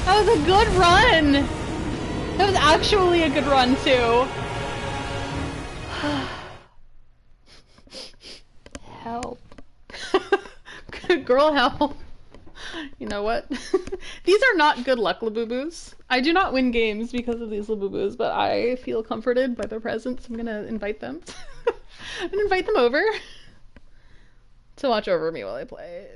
that was a good run! That was actually a good run, too. Help. Girl, help. You know what? These are not good luck, Labubu's. I do not win games because of these Labubu's, but I feel comforted by their presence. I'm gonna invite them. I'm gonna invite them over to watch over me while I play.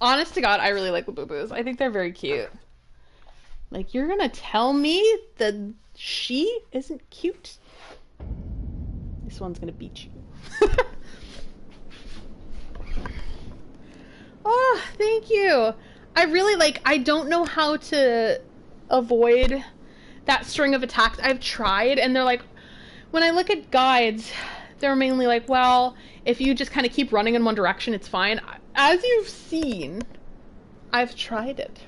Honest to God, I really like Labubu's. I think they're very cute. Like, you're gonna tell me that she isn't cute? This one's gonna beat you. Oh, thank you. I really like, I don't know how to avoid that string of attacks. I've tried, and they're like, when I look at guides, they're mainly like, well, if you just kind of keep running in one direction, it's fine. As you've seen, I've tried it.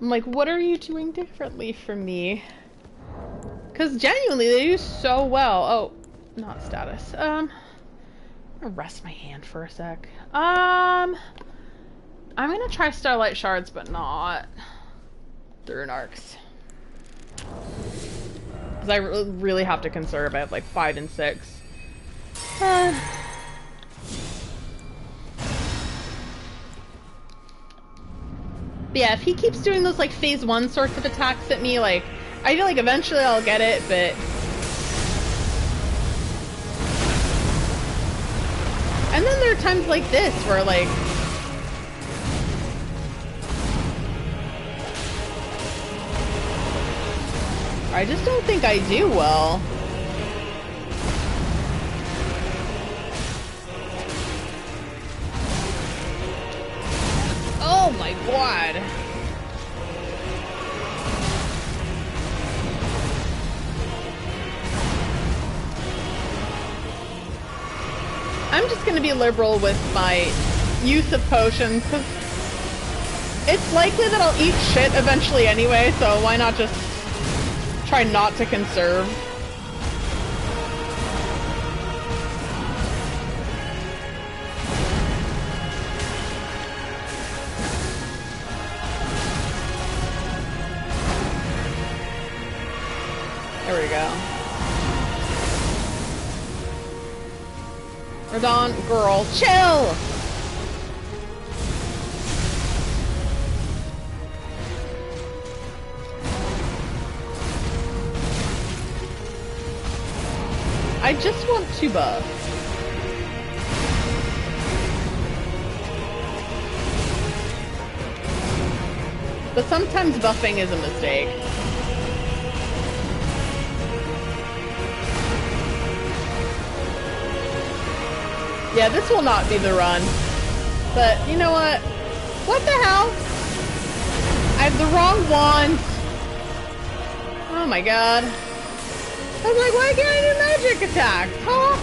I'm like, what are you doing differently from me? Because genuinely, they do so well. Oh, not status. I'm gonna rest my hand for a sec. I'm gonna try Starlight Shards, but not Thurn Arcs. Because I really have to conserve. I have like 5 and 6. But yeah, if he keeps doing those like phase 1 sorts of attacks at me, like, I feel like eventually I'll get it, but... And then there are times like this where like... I just don't think I do well. Oh my god! I'm just gonna be liberal with my use of potions, because it's likely that I'll eat shit eventually anyway, so why not just try not to conserve? There we go. Radahn, girl, chill! I just want to buff. But sometimes buffing is a mistake. Yeah, this will not be the run. But, you know what? What the hell? I have the wrong wand. Oh my god. I was like, why can't I do magic attacks? Huh?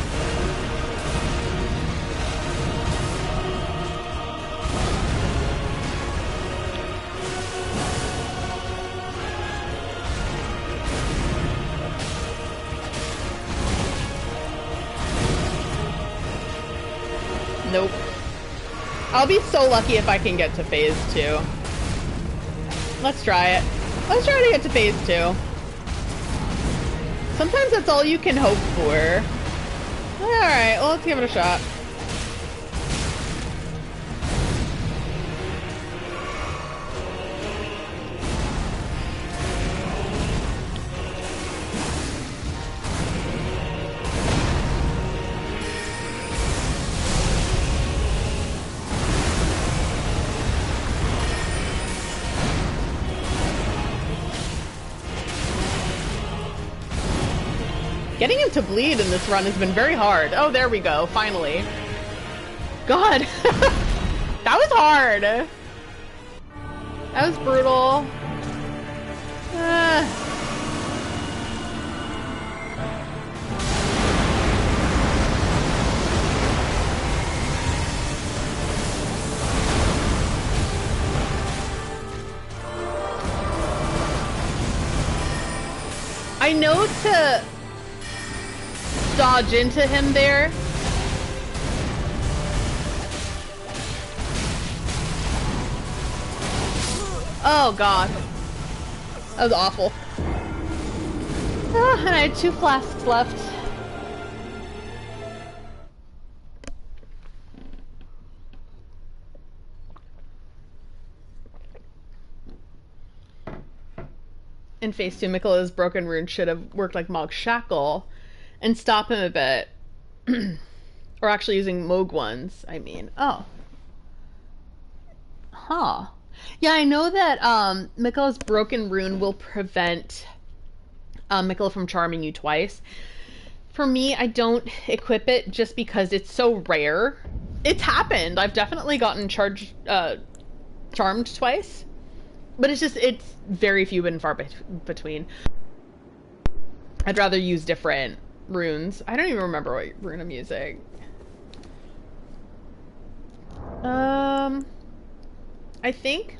Nope. I'll be so lucky if I can get to phase 2. Let's try it. Let's try to get to phase 2. Sometimes that's all you can hope for. Alright, well, let's give it a shot. Getting him to bleed in this run has been very hard. Oh, there we go, finally. God! That was hard! That was brutal. I know to dodge into him there. Oh god. That was awful. And I had 2 flasks left. In phase 2, Miquella's broken rune should have worked like Mog's shackle and stop him a bit. Or actually using Moog ones, I mean. Oh. Huh. Yeah, I know that Miquella's broken rune will prevent Miquella from charming you twice. For me, I don't equip it just because it's so rare It's happened. I've definitely gotten charmed twice. But it's very few and far between. I'd rather use different runes. I don't even remember what rune I'm using. I think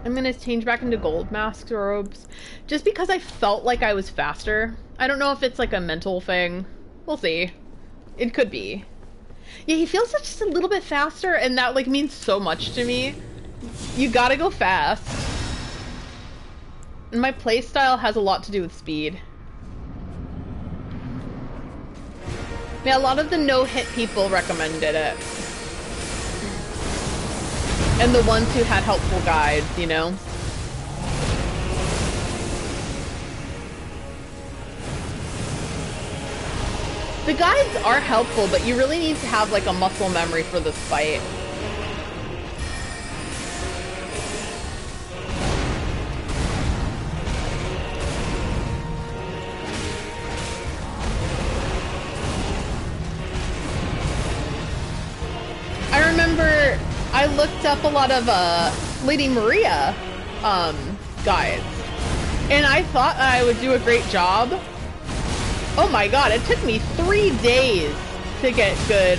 I'm gonna change back into gold mask robes just because I felt like I was faster. I don't know if it's like a mental thing. We'll see. It could be. Yeah, he feels just a little bit faster, and that like means so much to me. You gotta go fast. And my playstyle has a lot to do with speed. Yeah, a lot of the no-hit people recommended it. And the ones who had helpful guides, you know? The guides are helpful, but you really need to have like a muscle memory for this fight. I remember I looked up a lot of Lady Maria guides, and I thought I would do a great job. Oh my god, it took me 3 days to get good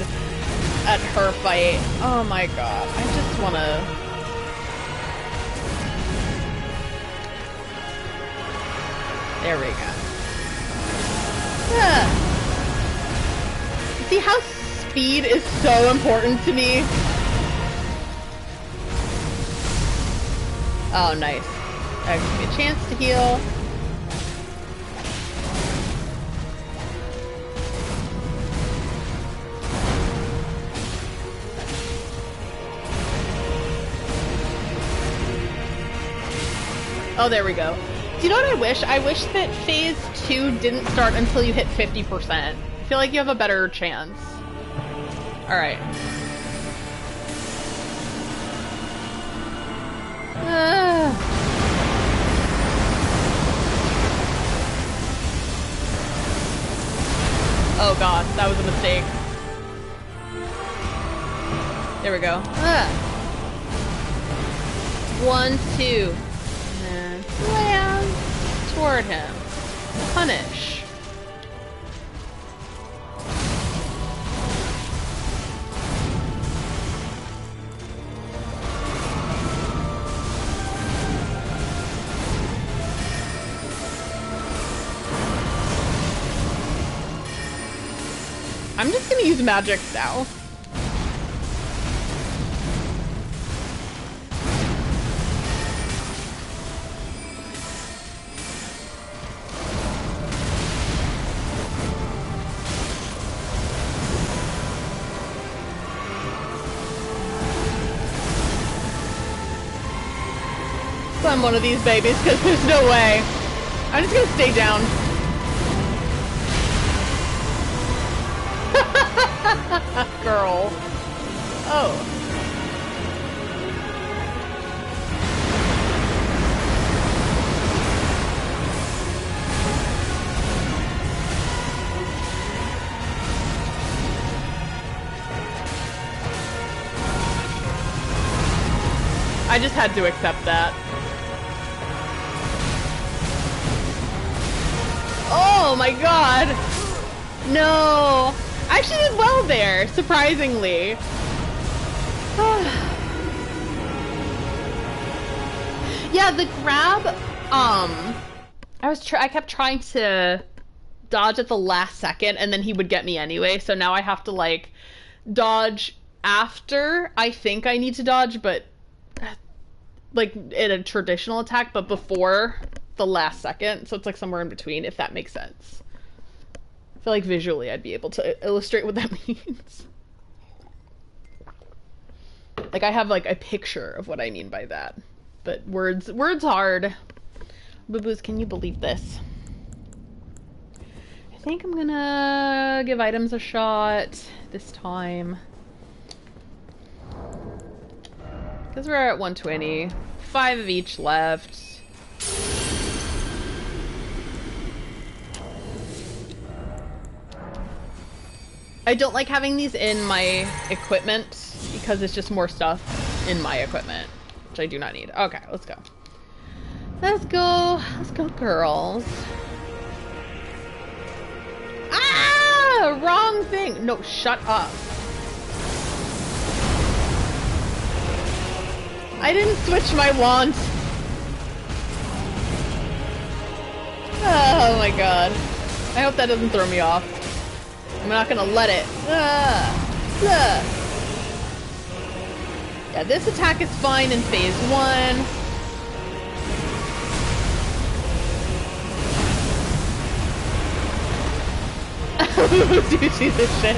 at her fight. Oh my god, I just wanna... There we go. See how speed is so important to me? Oh, nice. That gives me a chance to heal. Oh, there we go. Do you know what I wish? I wish that phase 2 didn't start until you hit 50%. I feel like you have a better chance. Alright. Oh god, that was a mistake. There we go. 1, 2. And land toward him. Punish. I'm just gonna use magic now. I'm one of these babies, because there's no way. I'm just gonna stay down. Girl. Oh. I just had to accept that. Oh my god! No! I actually did well there, surprisingly. Yeah, the grab, I kept trying to dodge at the last second, and then he would get me anyway, so now I have to, like, dodge after I think I need to dodge, but, like, in a traditional attack, but before the last second, so it's, like, somewhere in between, if that makes sense. I feel like visually I'd be able to illustrate what that means. Like, I have, like, a picture of what I mean by that. But words hard. Boo-boos, can you believe this? I think I'm gonna give items a shot this time. Because we're at 120. 5 of each left. I don't like having these in my equipment because it's just more stuff in my equipment, which I do not need. Okay, let's go. Let's go. Let's go, girls. Ah! Wrong thing. No, shut up. I didn't switch my wand. Oh my god. I hope that doesn't throw me off. I'm not gonna let it. Yeah, this attack is fine in phase 1. Do you see this shit?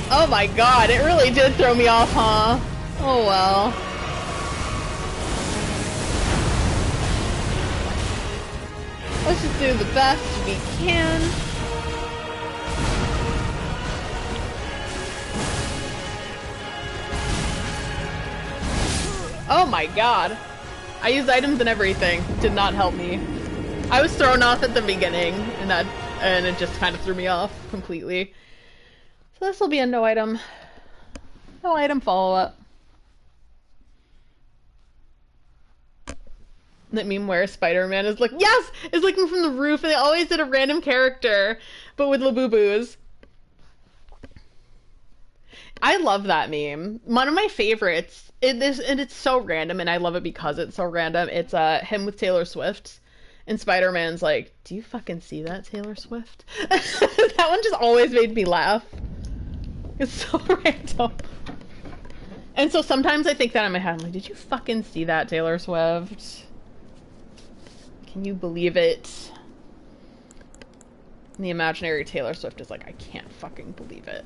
Oh my god, it really did throw me off, huh? Oh well. Let's just do the best we can. Oh my god. I used items and everything. Did not help me. I was thrown off at the beginning, and it just kind of threw me off completely. So this will be a no item follow-up. That meme where Spider-Man is like, yes! Is looking from the roof, and they always did a random character, but with Labubu's. I love that meme. One of my favorites. And it's so random, and I love it because it's so random. It's him with Taylor Swift. And Spider-Man's like, do you fucking see that, Taylor Swift? That one just always made me laugh. It's so random. And so sometimes I think that in my head, I'm like, did you fucking see that, Taylor Swift? Can you believe it? And the imaginary Taylor Swift is like, I can't fucking believe it.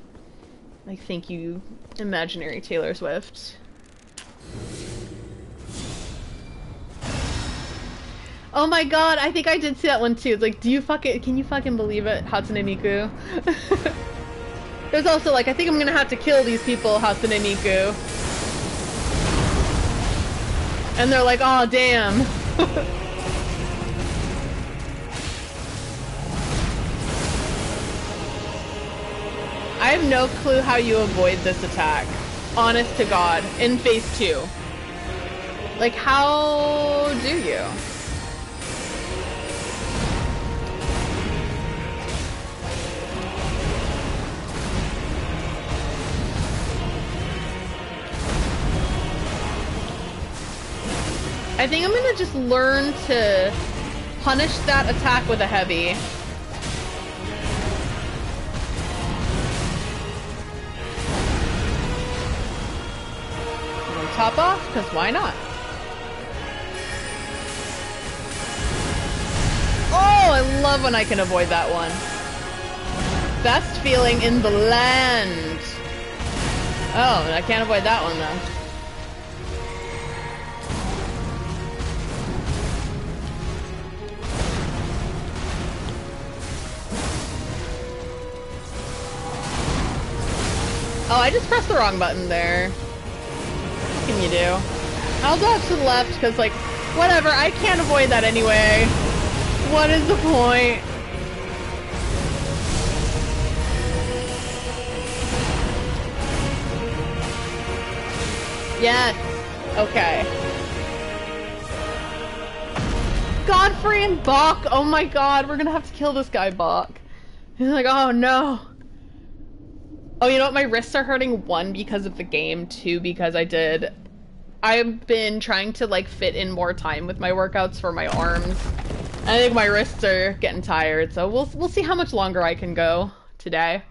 Like, thank you, imaginary Taylor Swift. Oh my god, I think I did see that one too. It's like, can you fucking believe it, Hatsune Miku? There's also like, I think I'm gonna have to kill these people, Hatsune Miku. And they're like, oh damn. I have no clue how you avoid this attack. Honest to God, in phase 2. Like, how do you? I think I'm gonna just learn to punish that attack with a heavy. Top off, because why not? Oh, I love when I can avoid that one. Best feeling in the land. Oh, I can't avoid that one though. Oh, I just pressed the wrong button there. What can you do? I'll dodge to the left, because, like, whatever, I can't avoid that anyway. What is the point? Yes. Okay. Godfrey and Bach! Oh my god, we're gonna have to kill this guy, Bach. He's like, oh no. Oh, you know what? My wrists are hurting, 1, because of the game, 2, because I've been trying to, like, fit in more time with my workouts for my arms. I think my wrists are getting tired, so we'll see how much longer I can go today.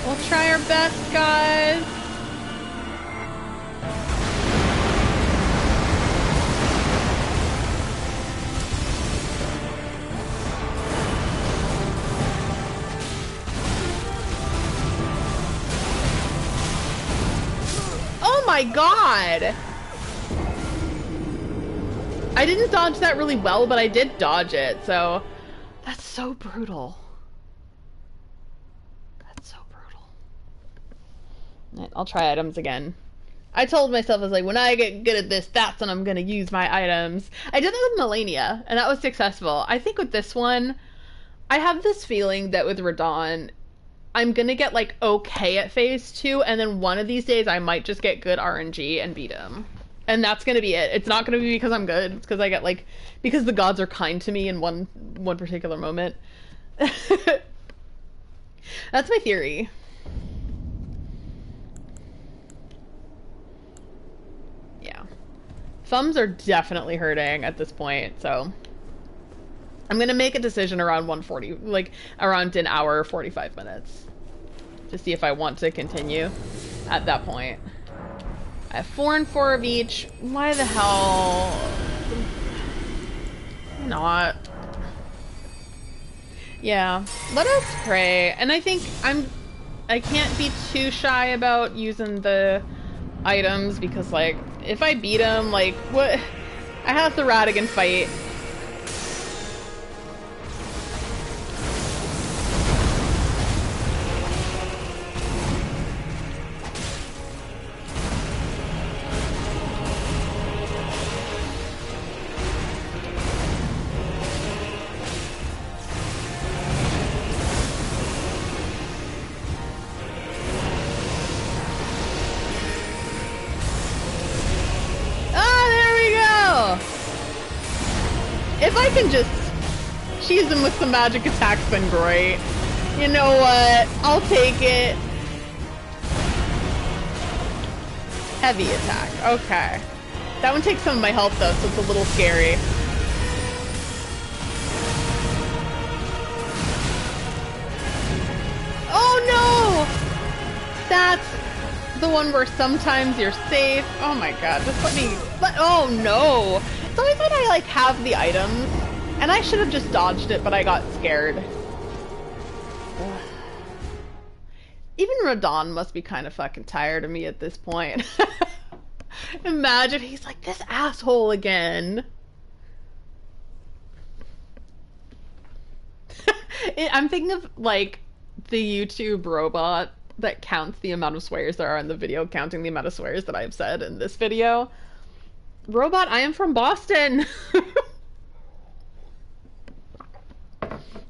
We'll try our best, guys. Oh my god! I didn't dodge that really well, but I did dodge it, so... That's so brutal. That's so brutal. Right, I'll try items again. I told myself, I was like, when I get good at this, that's when I'm gonna use my items. I did that with Melania, and that was successful. I think with this one, I have this feeling that with Radahn, I'm gonna get like okay at phase 2, and then one of these days I might just get good RNG and beat him. And that's gonna be it. It's not gonna be because I'm good. It's because I get like, because the gods are kind to me in one particular moment. That's my theory. Yeah. Thumbs are definitely hurting at this point, so I'm gonna make a decision around 140, like around an hour 45 minutes, to see if I want to continue at that point. I have 4 and 4 of each. Why the hell not? Yeah, let us pray. And I think I can't be too shy about using the items, because like if I beat him, like what, I have the Radahn fight. If I can just cheese him with some magic attacks, then great. You know what? I'll take it. Heavy attack. Okay. That one takes some of my health though, so it's a little scary. Oh no! That's the one where sometimes you're safe. Oh my god, just oh no! It's always when I like have the items, and I should have just dodged it, but I got scared. Ugh. Even Radahn must be kind of fucking tired of me at this point. Imagine he's like, this asshole again. I'm thinking of like the YouTube robot that counts the amount of swears there are in the video, counting the amount of swears that I've said in this video. Robot, I am from Boston.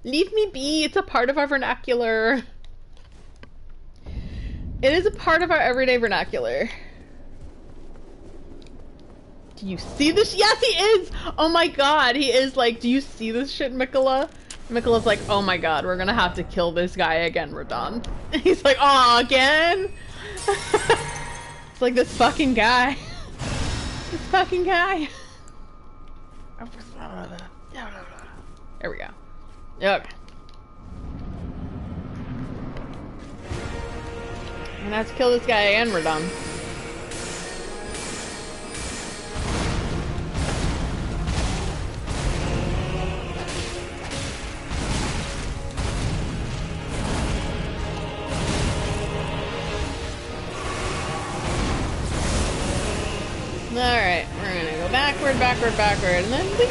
Leave me be. It's a part of our vernacular. It is a part of our everyday vernacular. Do you see this? Yes, he is! Oh my god, he is like, do you see this shit, Mikola? Mikola's like, oh my god, we're gonna have to kill this guy again, Radahn. He's like, aw, again? It's like this fucking guy. This fucking guy. There we go. Okay. I'm gonna have to kill this guy and we're done. Alright, we're gonna go backward, backward, backward, and then wing!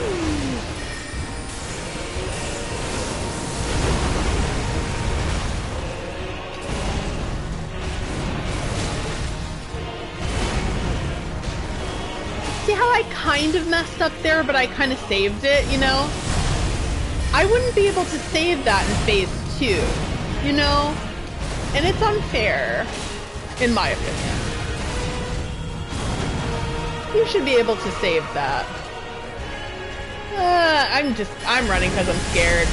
See how I kind of messed up there, but I kind of saved it, you know? I wouldn't be able to save that in phase 2, you know? And it's unfair, in my opinion. You should be able to save that. I'm running because I'm scared.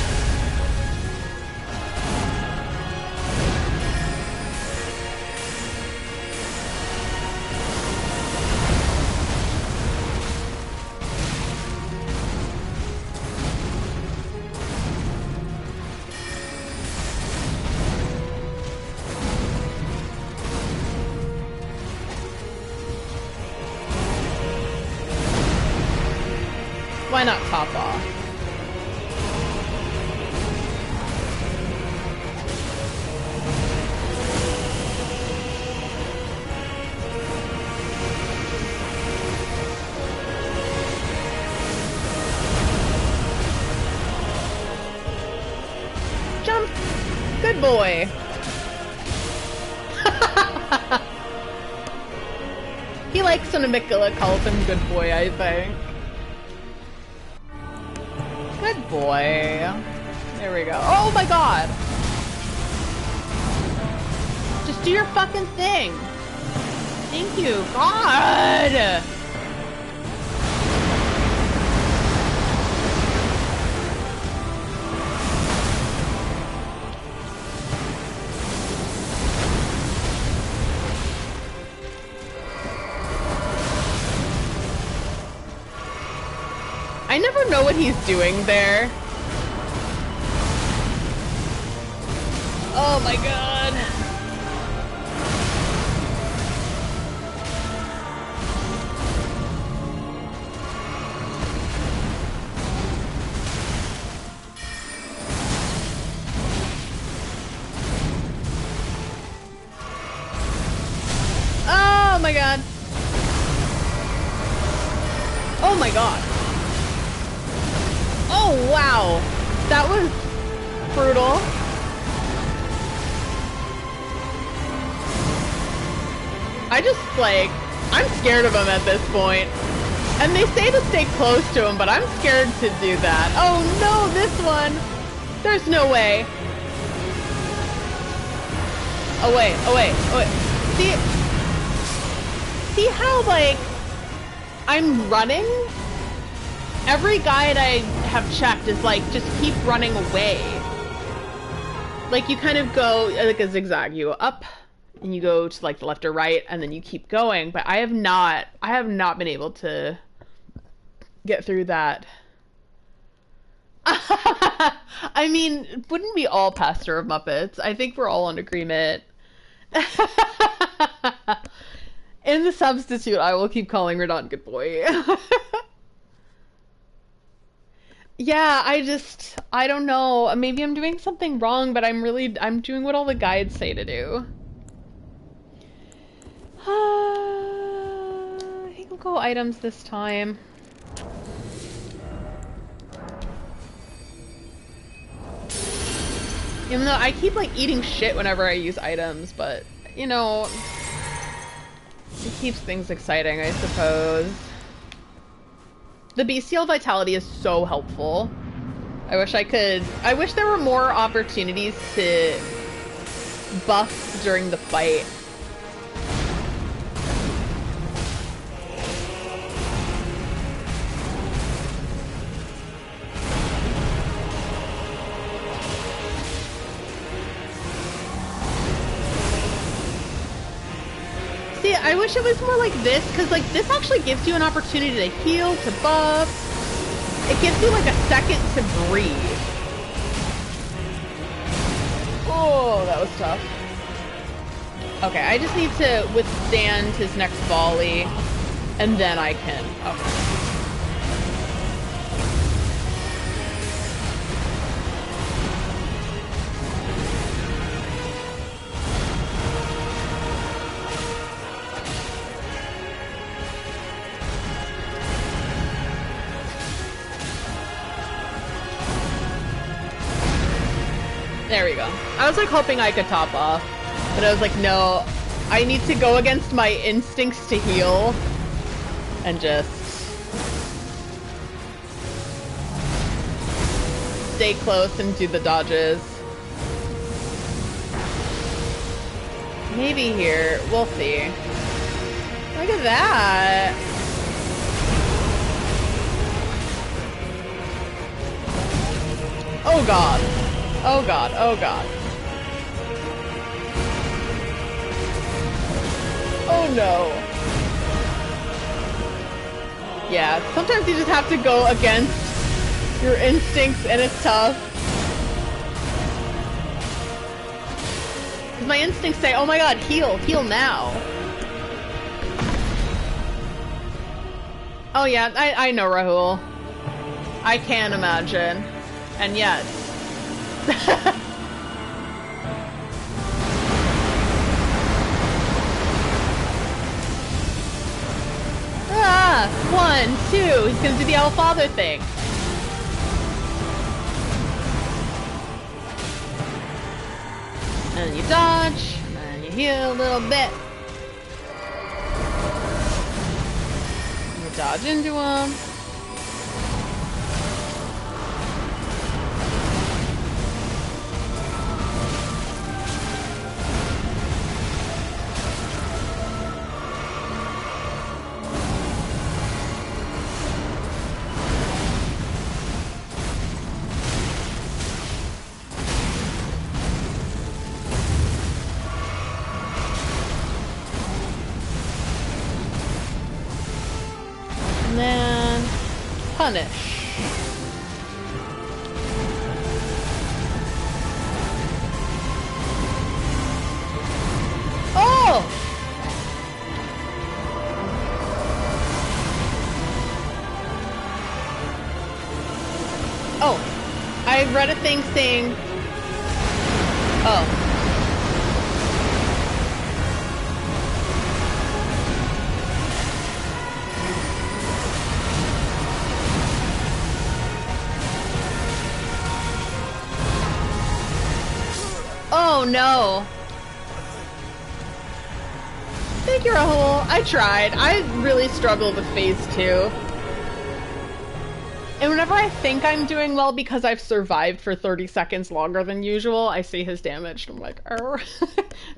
Why not top off? Jump! Good boy! He likes when Amicala calls him good boy, I think. Good boy. There we go. Oh my god! Just do your fucking thing! Thank you, God! I never know what he's doing there. Oh my god. Oh my god. Oh my god. Oh wow. That was brutal. I just, like, I'm scared of him at this point. And they say to stay close to him, but I'm scared to do that. Oh no, this one! There's no way. Oh wait, oh wait, oh wait. See how, like, I'm running? Every guide I have checked is like, just keep running away. Like, you kind of go, like a zigzag. You go up, and you go to, like, the left or right, and then you keep going. But I have not been able to get through that. I mean, wouldn't we all pastor of Muppets? I think we're all in agreement. In the substitute, I will keep calling Radahn good boy. Yeah, I don't know. Maybe I'm doing something wrong, but I'm doing what all the guides say to do. I think we'll go items this time. Even though I keep, like, eating shit whenever I use items, but, you know, it keeps things exciting, I suppose. The bestial vitality is so helpful. I wish there were more opportunities to buff during the fight. See, I wish it was more like this, because, like, this actually gives you an opportunity to heal, to buff. It gives you, like, a second to breathe. Oh, that was tough. Okay, I just need to withstand his next volley, and then I can... Okay. There we go. I was like hoping I could top off, but I was like, no, I need to go against my instincts to heal and just stay close and do the dodges. Maybe here. We'll see. Look at that. Oh god. Oh god, oh god. Oh no. Yeah, sometimes you just have to go against your instincts and it's tough. Because my instincts say, oh my god, heal, heal now. Oh yeah, I know Rahul. I can imagine. And yes. Ah, 1, 2. He's gonna do the All Father thing. And you dodge, and you heal a little bit. dodge into him. And then punish. Oh! Oh, I read a thing saying, oh. Oh no. Thank you, Rahul. I tried. I really struggled with phase 2. And whenever I think I'm doing well because I've survived for 30 seconds longer than usual, I see his damage and I'm like, oh,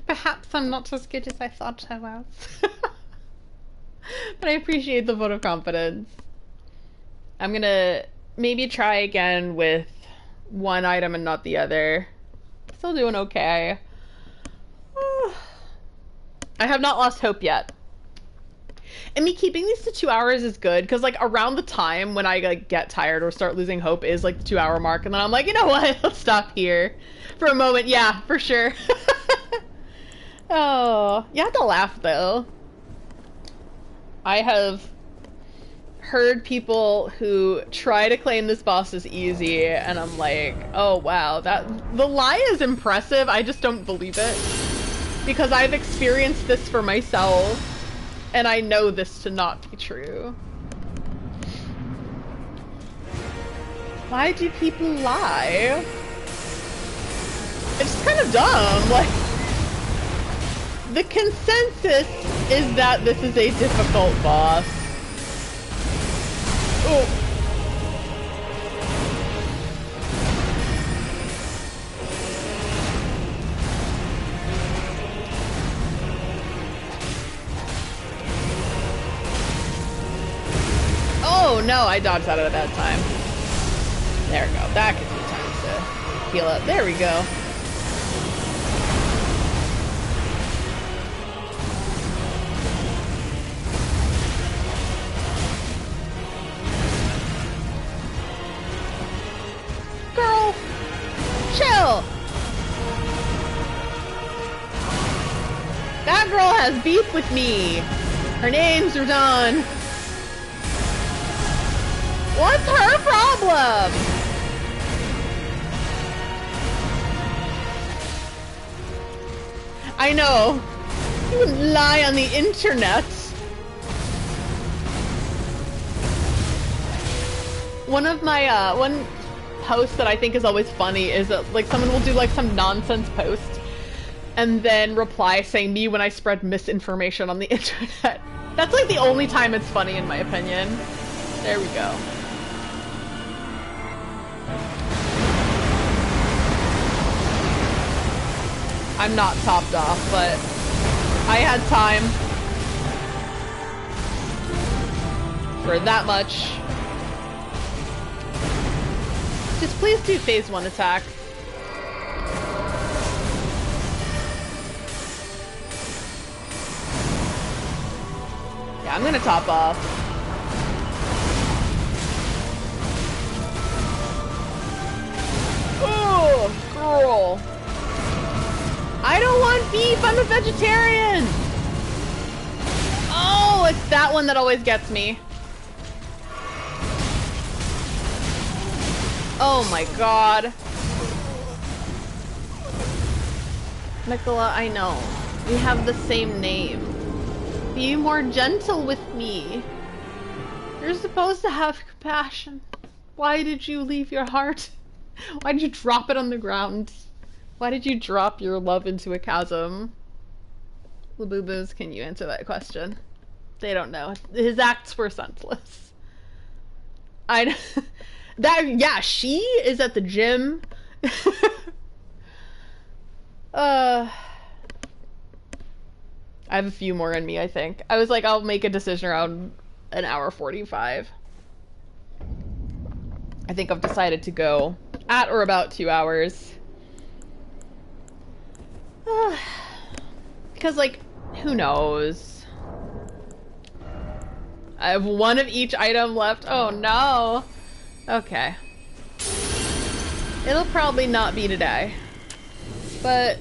perhaps I'm not as good as I thought I was. But I appreciate the vote of confidence. I'm gonna maybe try again with one item and not the other. Still doing okay. I have not lost hope yet. And me keeping these to 2 hours is good, because like around the time when I like get tired or start losing hope is like the 2 hour mark, and then I'm like, you know what, let's stop here for a moment. Yeah, for sure. Oh, you have to laugh though. I have heard people who try to claim this boss is easy, and I'm like, oh wow, that the lie is impressive. I just don't believe it, because I've experienced this for myself, and I know this to not be true. Why do people lie? It's kind of dumb. Like, the consensus is that this is a difficult boss. Oh. Oh no, I dodged out at a bad time. There we go. That gives me time to heal up. There we go. Girl, chill. That girl has beef with me. Her name's Radahn. What's her problem? I know. You wouldn't lie on the internet. One of my, one post that I think is always funny is that like someone will do like some nonsense post and then reply saying me when I spread misinformation on the internet. That's like the only time it's funny in my opinion. There we go. I'm not topped off, but I had time for that much. Just please do phase 1 attack. Yeah, I'm gonna top off. Oh, girl. I don't want beef, I'm a vegetarian! Oh, it's that one that always gets me. Oh my god. Nicola, I know. We have the same name. Be more gentle with me. You're supposed to have compassion. Why did you leave your heart? Why did you drop it on the ground? Why did you drop your love into a chasm? Laboobos, can you answer that question? They don't know. His acts were senseless. I that yeah, she is at the gym. I have a few more in me, I think. I was like, I'll make a decision around an hour 45. I think I've decided to go at or about 2 hours. Because, like, who knows? I have one of each item left. Oh, no. Okay. It'll probably not be today. But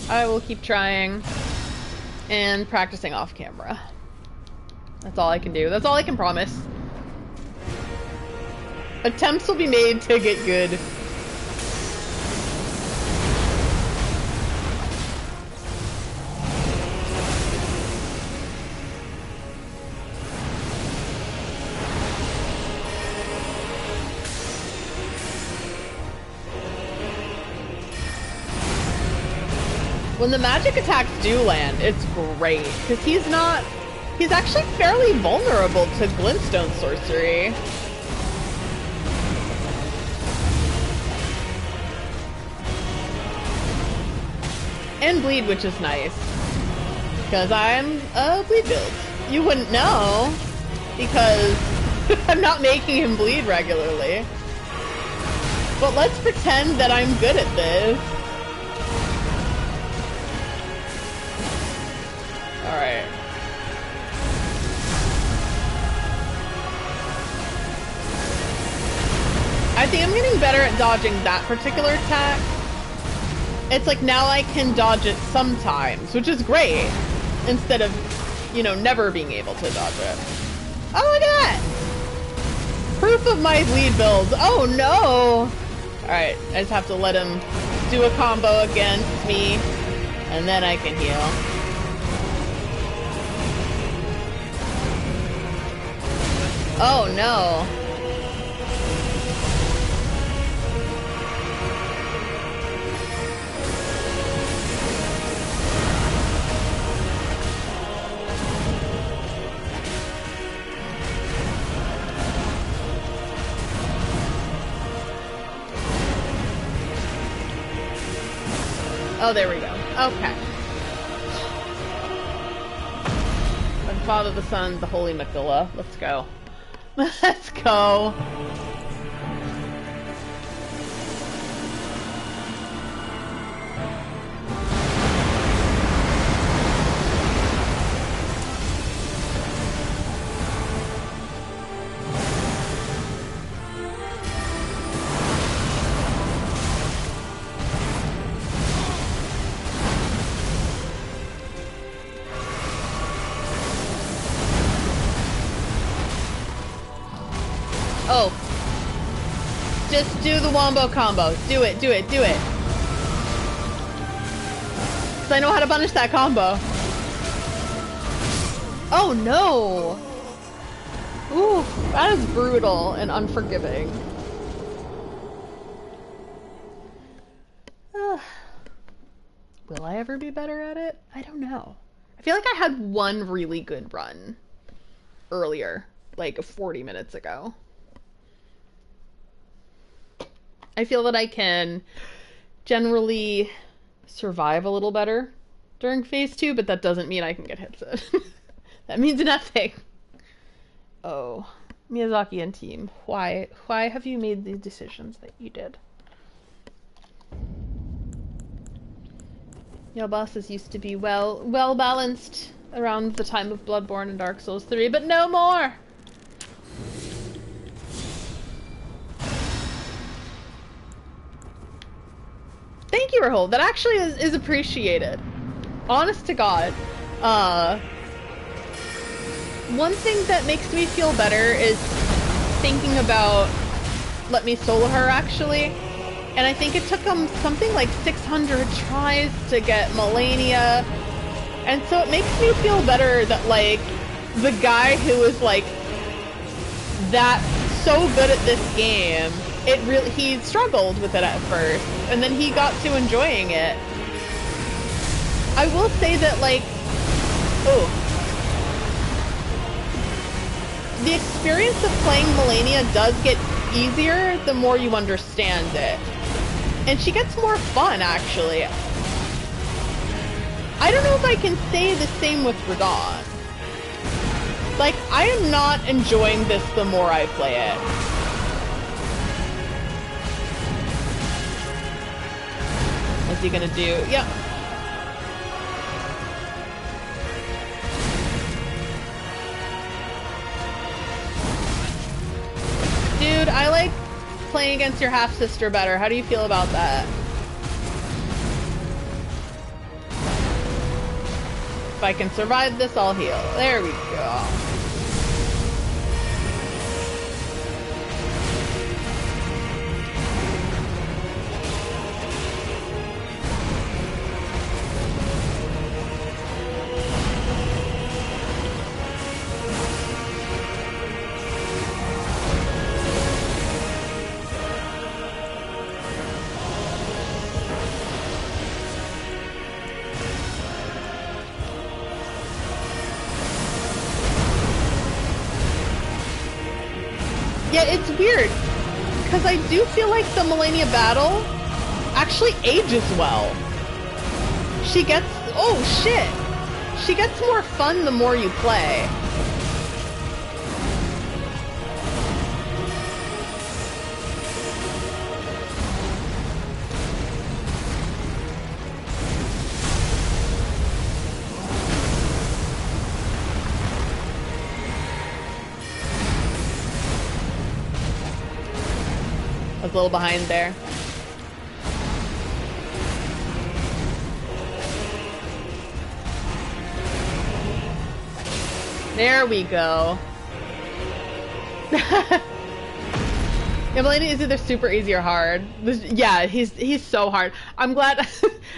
I will keep trying and practicing off camera. That's all I can do. That's all I can promise. Attempts will be made to get good. When the magic attacks do land, it's great, because he's actually fairly vulnerable to glintstone sorcery. And bleed, which is nice, because I'm a bleed build. You wouldn't know, because I'm not making him bleed regularly. But let's pretend that I'm good at this. Alright. I think I'm getting better at dodging that particular attack. It's like now I can dodge it sometimes, which is great. Instead of, you know, never being able to dodge it. Oh, look at that! Proof of my bleed builds. Oh no! Alright, I just have to let him do a combo against me, and then I can heal. Oh no. Oh, there we go. Okay. The Father, the Son, the Holy Magilla. Let's go. Let's go. Oh. Just do the wombo combo. Do it, do it, do it. Because I know how to punish that combo. Oh no! Ooh, that is brutal and unforgiving. Will I ever be better at it? I don't know. I feel like I had one really good run earlier, like 40 minutes ago. I feel that I can generally survive a little better during phase 2, but that doesn't mean I can get hits in. That means nothing. Oh, Miyazaki and team, why have you made the decisions that you did? Your bosses used to be well balanced around the time of Bloodborne and Dark Souls 3, but no more! Thank you, Rahul. That actually is appreciated. Honest to God. One thing that makes me feel better is thinking about Let Me Solo Her, actually. And I think it took him something like 600 tries to get Melania. And so it makes me feel better that, like, the guy who was, like, that so good at this game, he struggled with it at first, and then he got to enjoying it. I will say that, like, the experience of playing Melania does get easier the more you understand it. And she gets more fun, actually. I don't know if I can say the same with Radahn. Like, I am not enjoying this the more I play it. What's he gonna do? Yep. Dude, I like playing against your half-sister better. How do you feel about that? If I can survive this, I'll heal. There we go. Yeah, it's weird, because I do feel like the Melania battle actually ages well. She gets... oh, shit! She gets more fun the more you play. I was a little behind there. There we go. Yeah, Melania is either super easy or hard. Yeah, he's so hard. I'm glad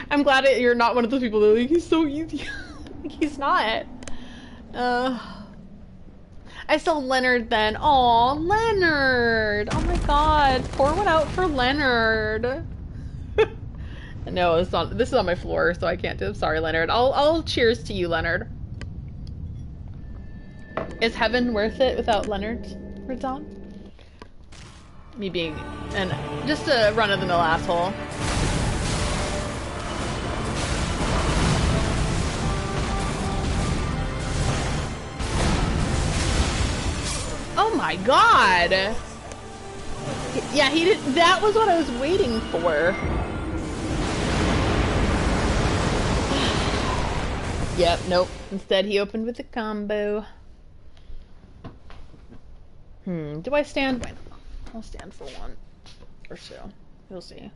I'm glad you're not one of those people that are like, he's so easy. He's not. I saw Leonard then. Aw, Leonard! Oh my god, pour one out for Leonard. No, it's not. This is on my floor, so I can't do it. Sorry, Leonard. I'll cheers to you, Leonard. Is heaven worth it without Leonard, Radahn? Me being just a run-of-the-mill asshole. Oh my god! Yeah, he did. That was what I was waiting for. Yep, nope. Instead, he opened with a combo. Do I stand? Why not? I'll stand for one or two. We'll see.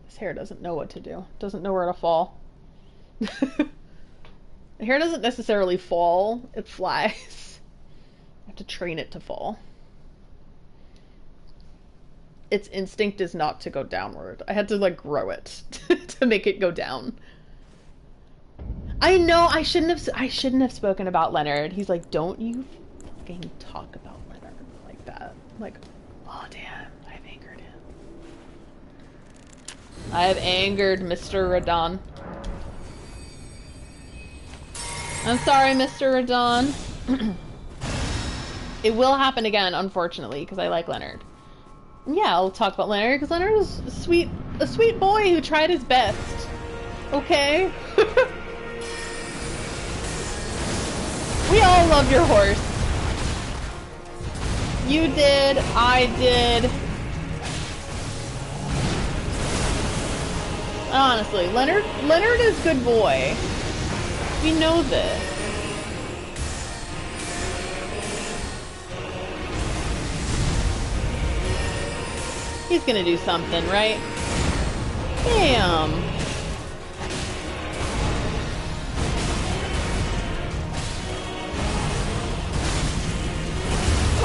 This hair doesn't know what to do. Doesn't know where to fall. The hair doesn't necessarily fall. It flies. I have to train it to fall. Its instinct is not to go downward. I had to like grow it to make it go down. I know I shouldn't have spoken about Leonard. He's like, don't you fucking talk about Leonard like that. I'm like, oh damn, I've angered him. I have angered Mr. Radahn. I'm sorry, Mr. Radahn. It will happen again, unfortunately, because I like Leonard. Yeah, I'll talk about Leonard, because Leonard was a sweet boy who tried his best. Okay? We all love your horse. You did, I did. Honestly, Leonard is a good boy. We know this. He's gonna do something, right? Damn.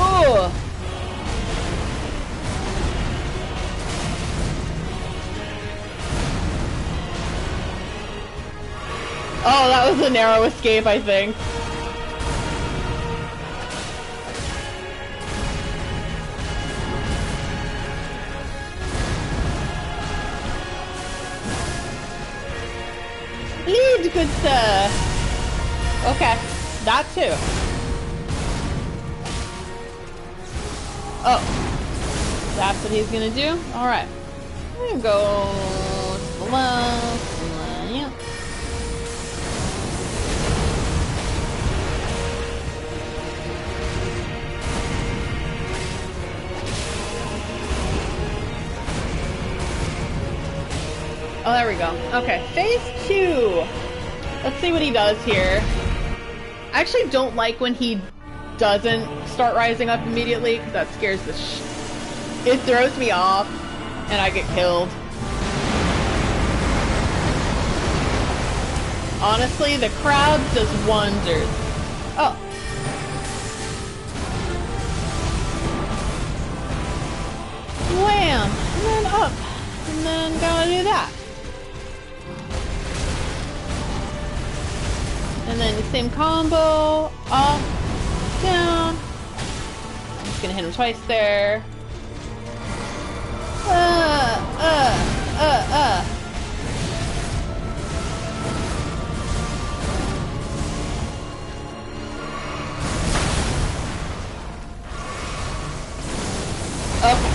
Oh. Oh, that was a narrow escape, I think. Lead, good sir. Okay, that too. Oh. That's what he's gonna do? Alright. I'm gonna go to the left. Yeah. Oh, there we go. Okay, phase 2. Let's see what he does here. I actually don't like when he doesn't start rising up immediately, because that scares the it throws me off, and I get killed. Honestly, the crowd does wonders. Oh. Wham! And then up. And then gotta do that. And then the same combo. Up. Down. I'm just gonna hit him twice there. Okay.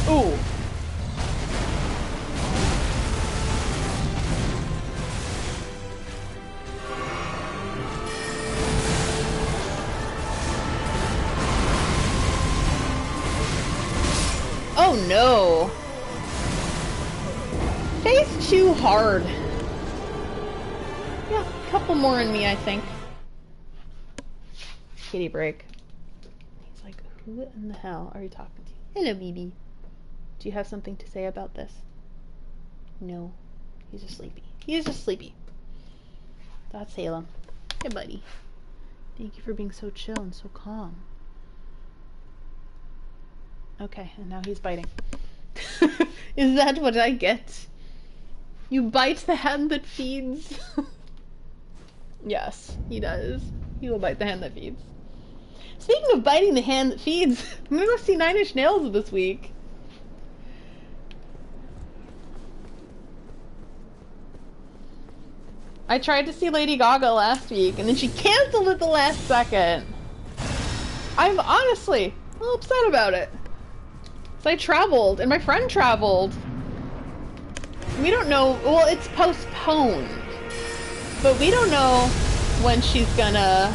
Ooh. Oh no. Phase 2 hard. Yeah, a couple more in me, I think. Kitty break. He's like, who in the hell are you talking to? Hello, BB. Do you have something to say about this? No. He's just sleepy. He's just sleepy. That's Salem. Hey, buddy. Thank you for being so chill and so calm. Okay, and now he's biting. Is that what I get? You bite the hand that feeds? Yes, he does. He will bite the hand that feeds. Speaking of biting the hand that feeds, I'm gonna go see Nine Inch Nails this week. I tried to see Lady Gaga last week, and then she canceled at the last second. I'm honestly a little upset about it. So I traveled, and my friend traveled. We don't know, well, it's postponed. But we don't know when she's gonna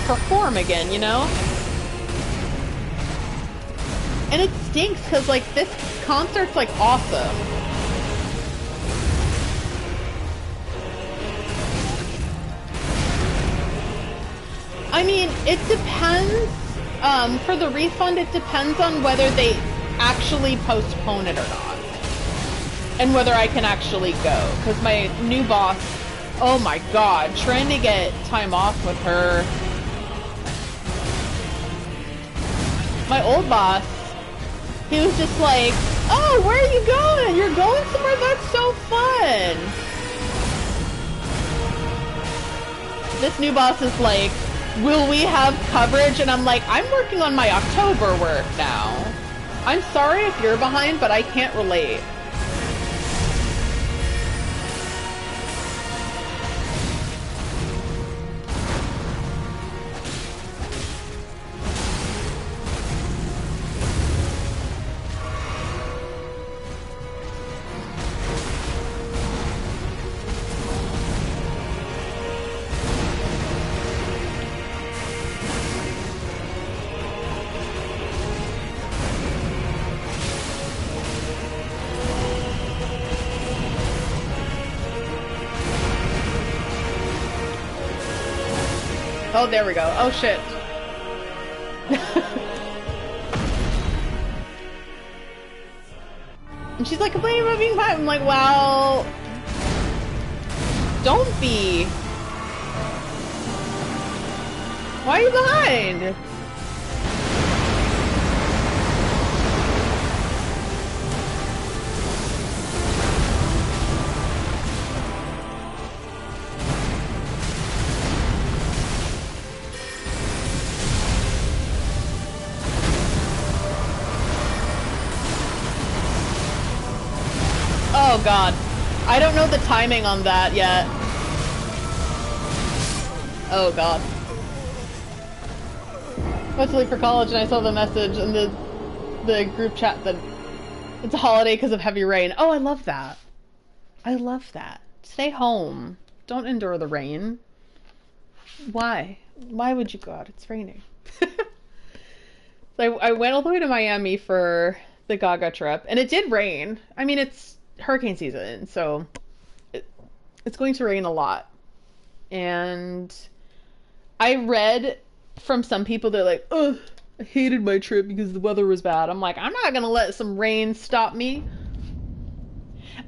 perform again, you know? And it stinks because, like, this concert's, like, awesome. I mean, it depends. For the refund, it depends on whether they actually postpone it or not. And whether I can actually go. Because my new boss, oh my god, trying to get time off with her. My old boss, he was just like, oh, where are you going? You're going somewhere? That's so fun. This new boss is like, will we have coverage? And I'm like, I'm working on my October work now. I'm sorry if you're behind, but I can't relate. Oh, there we go. Oh, shit. And she's like, complaining about being behind. I'm like, well, don't be. Why are you behind? Oh god. I don't know the timing on that yet. Oh god. I went to leave for college and I saw the message in the group chat that it's a holiday because of heavy rain. Oh, I love that. I love that. Stay home. Don't endure the rain. Why? Why would you go out? It's raining. So I went all the way to Miami for the Gaga trip, and it did rain. I mean, it's hurricane season, so it's going to rain a lot. And I read from some people, they're like, oh, I hated my trip because the weather was bad. I'm like, I'm not going to let some rain stop me.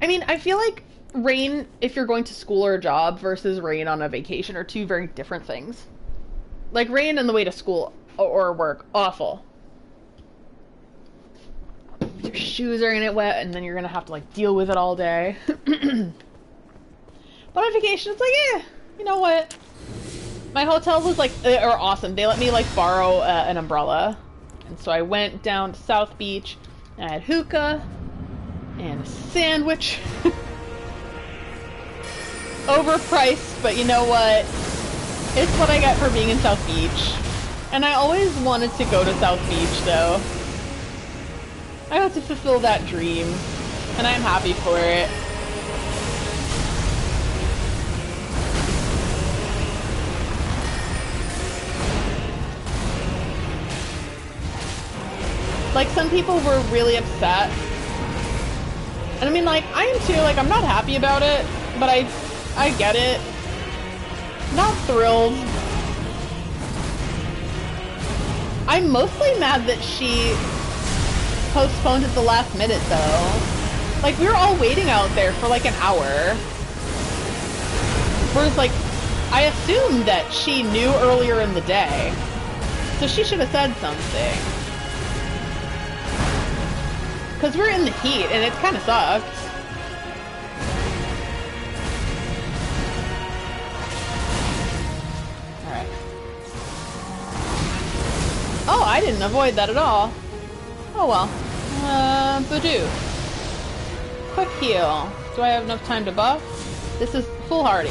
I mean, I feel like rain, if you're going to school or a job, versus rain on a vacation are two very different things. Like, rain on the way to school or work, awful. Your shoes are gonna get wet, and then you're gonna have to, like, deal with it all day. But on vacation, it's like, you know what? My hotel was, like, are awesome. They let me, like, borrow an umbrella. And so I went down to South Beach, and I had hookah, and a sandwich. Overpriced, but you know what? It's what I get for being in South Beach. And I always wanted to go to South Beach, though. I got to fulfill that dream, and I'm happy for it. Like, some people were really upset. And I mean, like, I am too. Like, I'm not happy about it, but I get it. Not thrilled. I'm mostly mad that she postponed at the last minute, though. Like, we were all waiting out there for, like, an hour. Whereas, like, I assumed that she knew earlier in the day. So she should have said something. Because we're in the heat, and it kind of sucked. Alright. Oh, I didn't avoid that at all. Oh well. Badoo. Quick heal. Do I have enough time to buff? This is foolhardy.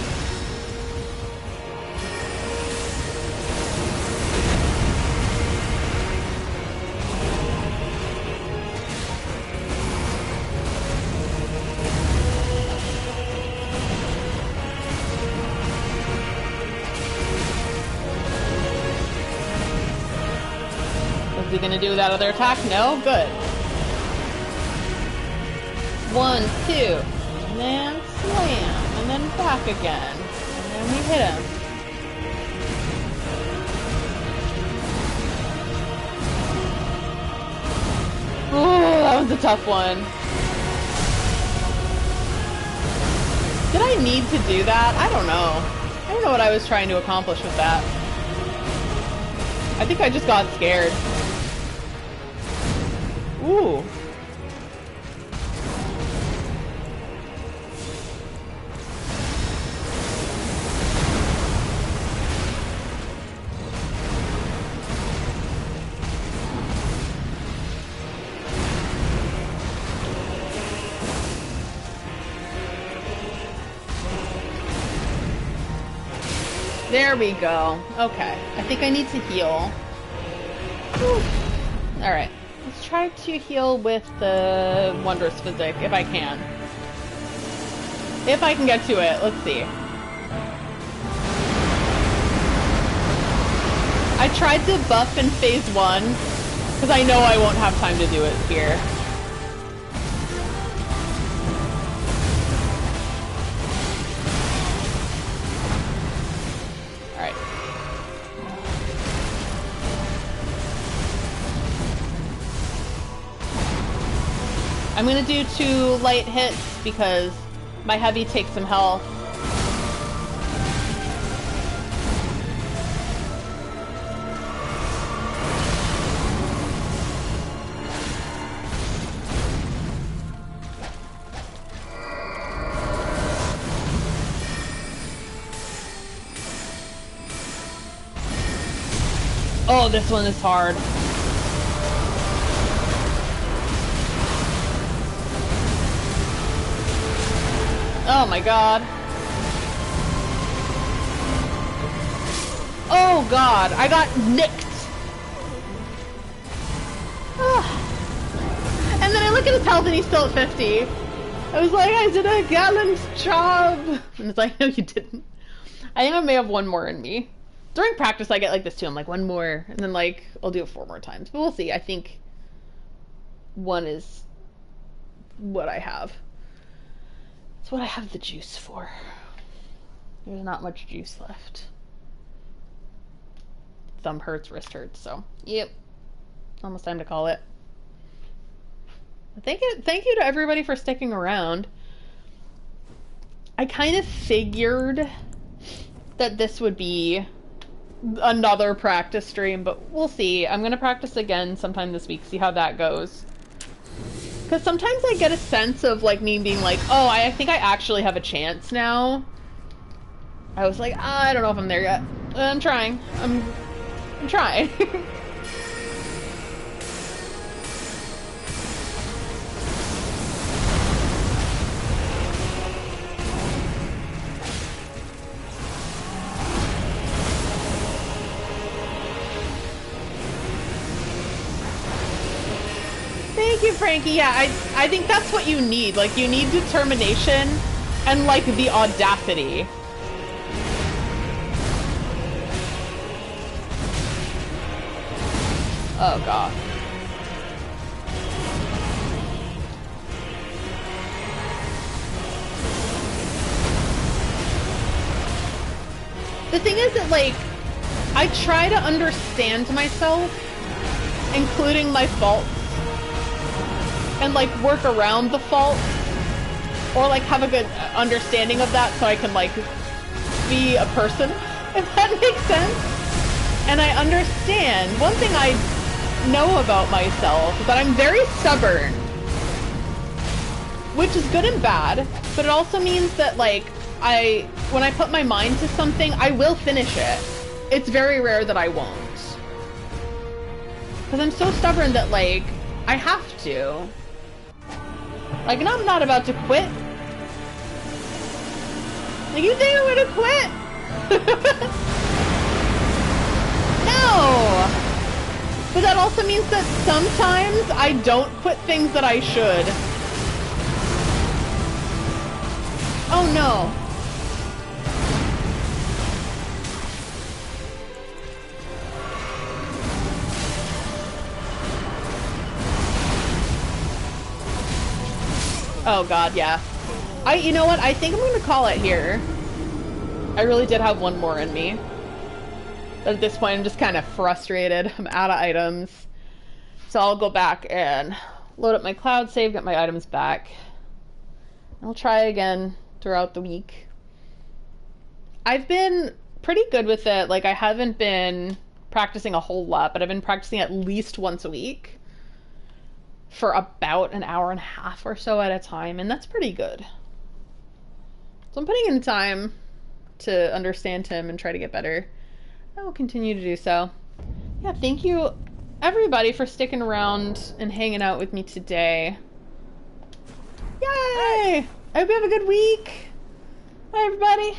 Is he gonna do that other attack? No? Good. 1, 2, and then slam, and then back again. And then we hit him. Ooh, that was a tough one. Did I need to do that? I don't know. I don't know what I was trying to accomplish with that. I think I just got scared. Ooh. There we go. Okay. I think I need to heal. Alright. Let's try to heal with the Wondrous Physic, if I can. If I can get to it. Let's see. I tried to buff in phase 1, because I know I won't have time to do it here. Alright. I'm gonna do 2 light hits because my heavy takes some health. Oh, this one is hard. Oh my god. Oh god, I got nicked. And then I look at his health and he's still at 50. I was like, I did a gallant job. And it's like, no, you didn't. I think I may have one more in me. During practice, I get like this too. I'm like, one more. And then like, I'll do it 4 more times. But we'll see. I think 1 is what I have. It's what I have the juice for. There's not much juice left. Thumb hurts, wrist hurts, so yep. Almost time to call it. Thank you to everybody for sticking around. I kind of figured that this would be another practice stream, but we'll see. I'm gonna practice again sometime this week, see how that goes. Because sometimes I get a sense of like me being like, oh, I think I actually have a chance now. I was like, I don't know if I'm there yet. I'm trying. I'm trying. Thank you, Frankie. Yeah, I think that's what you need. Like, you need determination and, like, the audacity. Oh, God. The thing is that, like, I try to understand myself, including my faults, and like work around the faults, or like have a good understanding of that so I can like be a person, if that makes sense. And I understand, one thing I know about myself is that I'm very stubborn, which is good and bad, but it also means that like when I put my mind to something, I will finish it. It's very rare that I won't. Because I'm so stubborn that like I have to. Like, and I'm not about to quit. Like, you think I'm gonna quit? No! But that also means that sometimes I don't quit things that I should. Oh no. Oh god, yeah. You know what? I think I'm gonna call it here. I really did have one more in me. But at this point, I'm just kind of frustrated. I'm out of items. So I'll go back and load up my cloud save, get my items back. I'll try again throughout the week. I've been pretty good with it. Like, I haven't been practicing a whole lot, but I've been practicing at least once a week for about an hour and a half or so at a time, and that's pretty good. So I'm putting in the time to understand him and try to get better. I will continue to do so. Yeah, thank you everybody for sticking around and hanging out with me today. Yay! I hope you have a good week. Bye, everybody.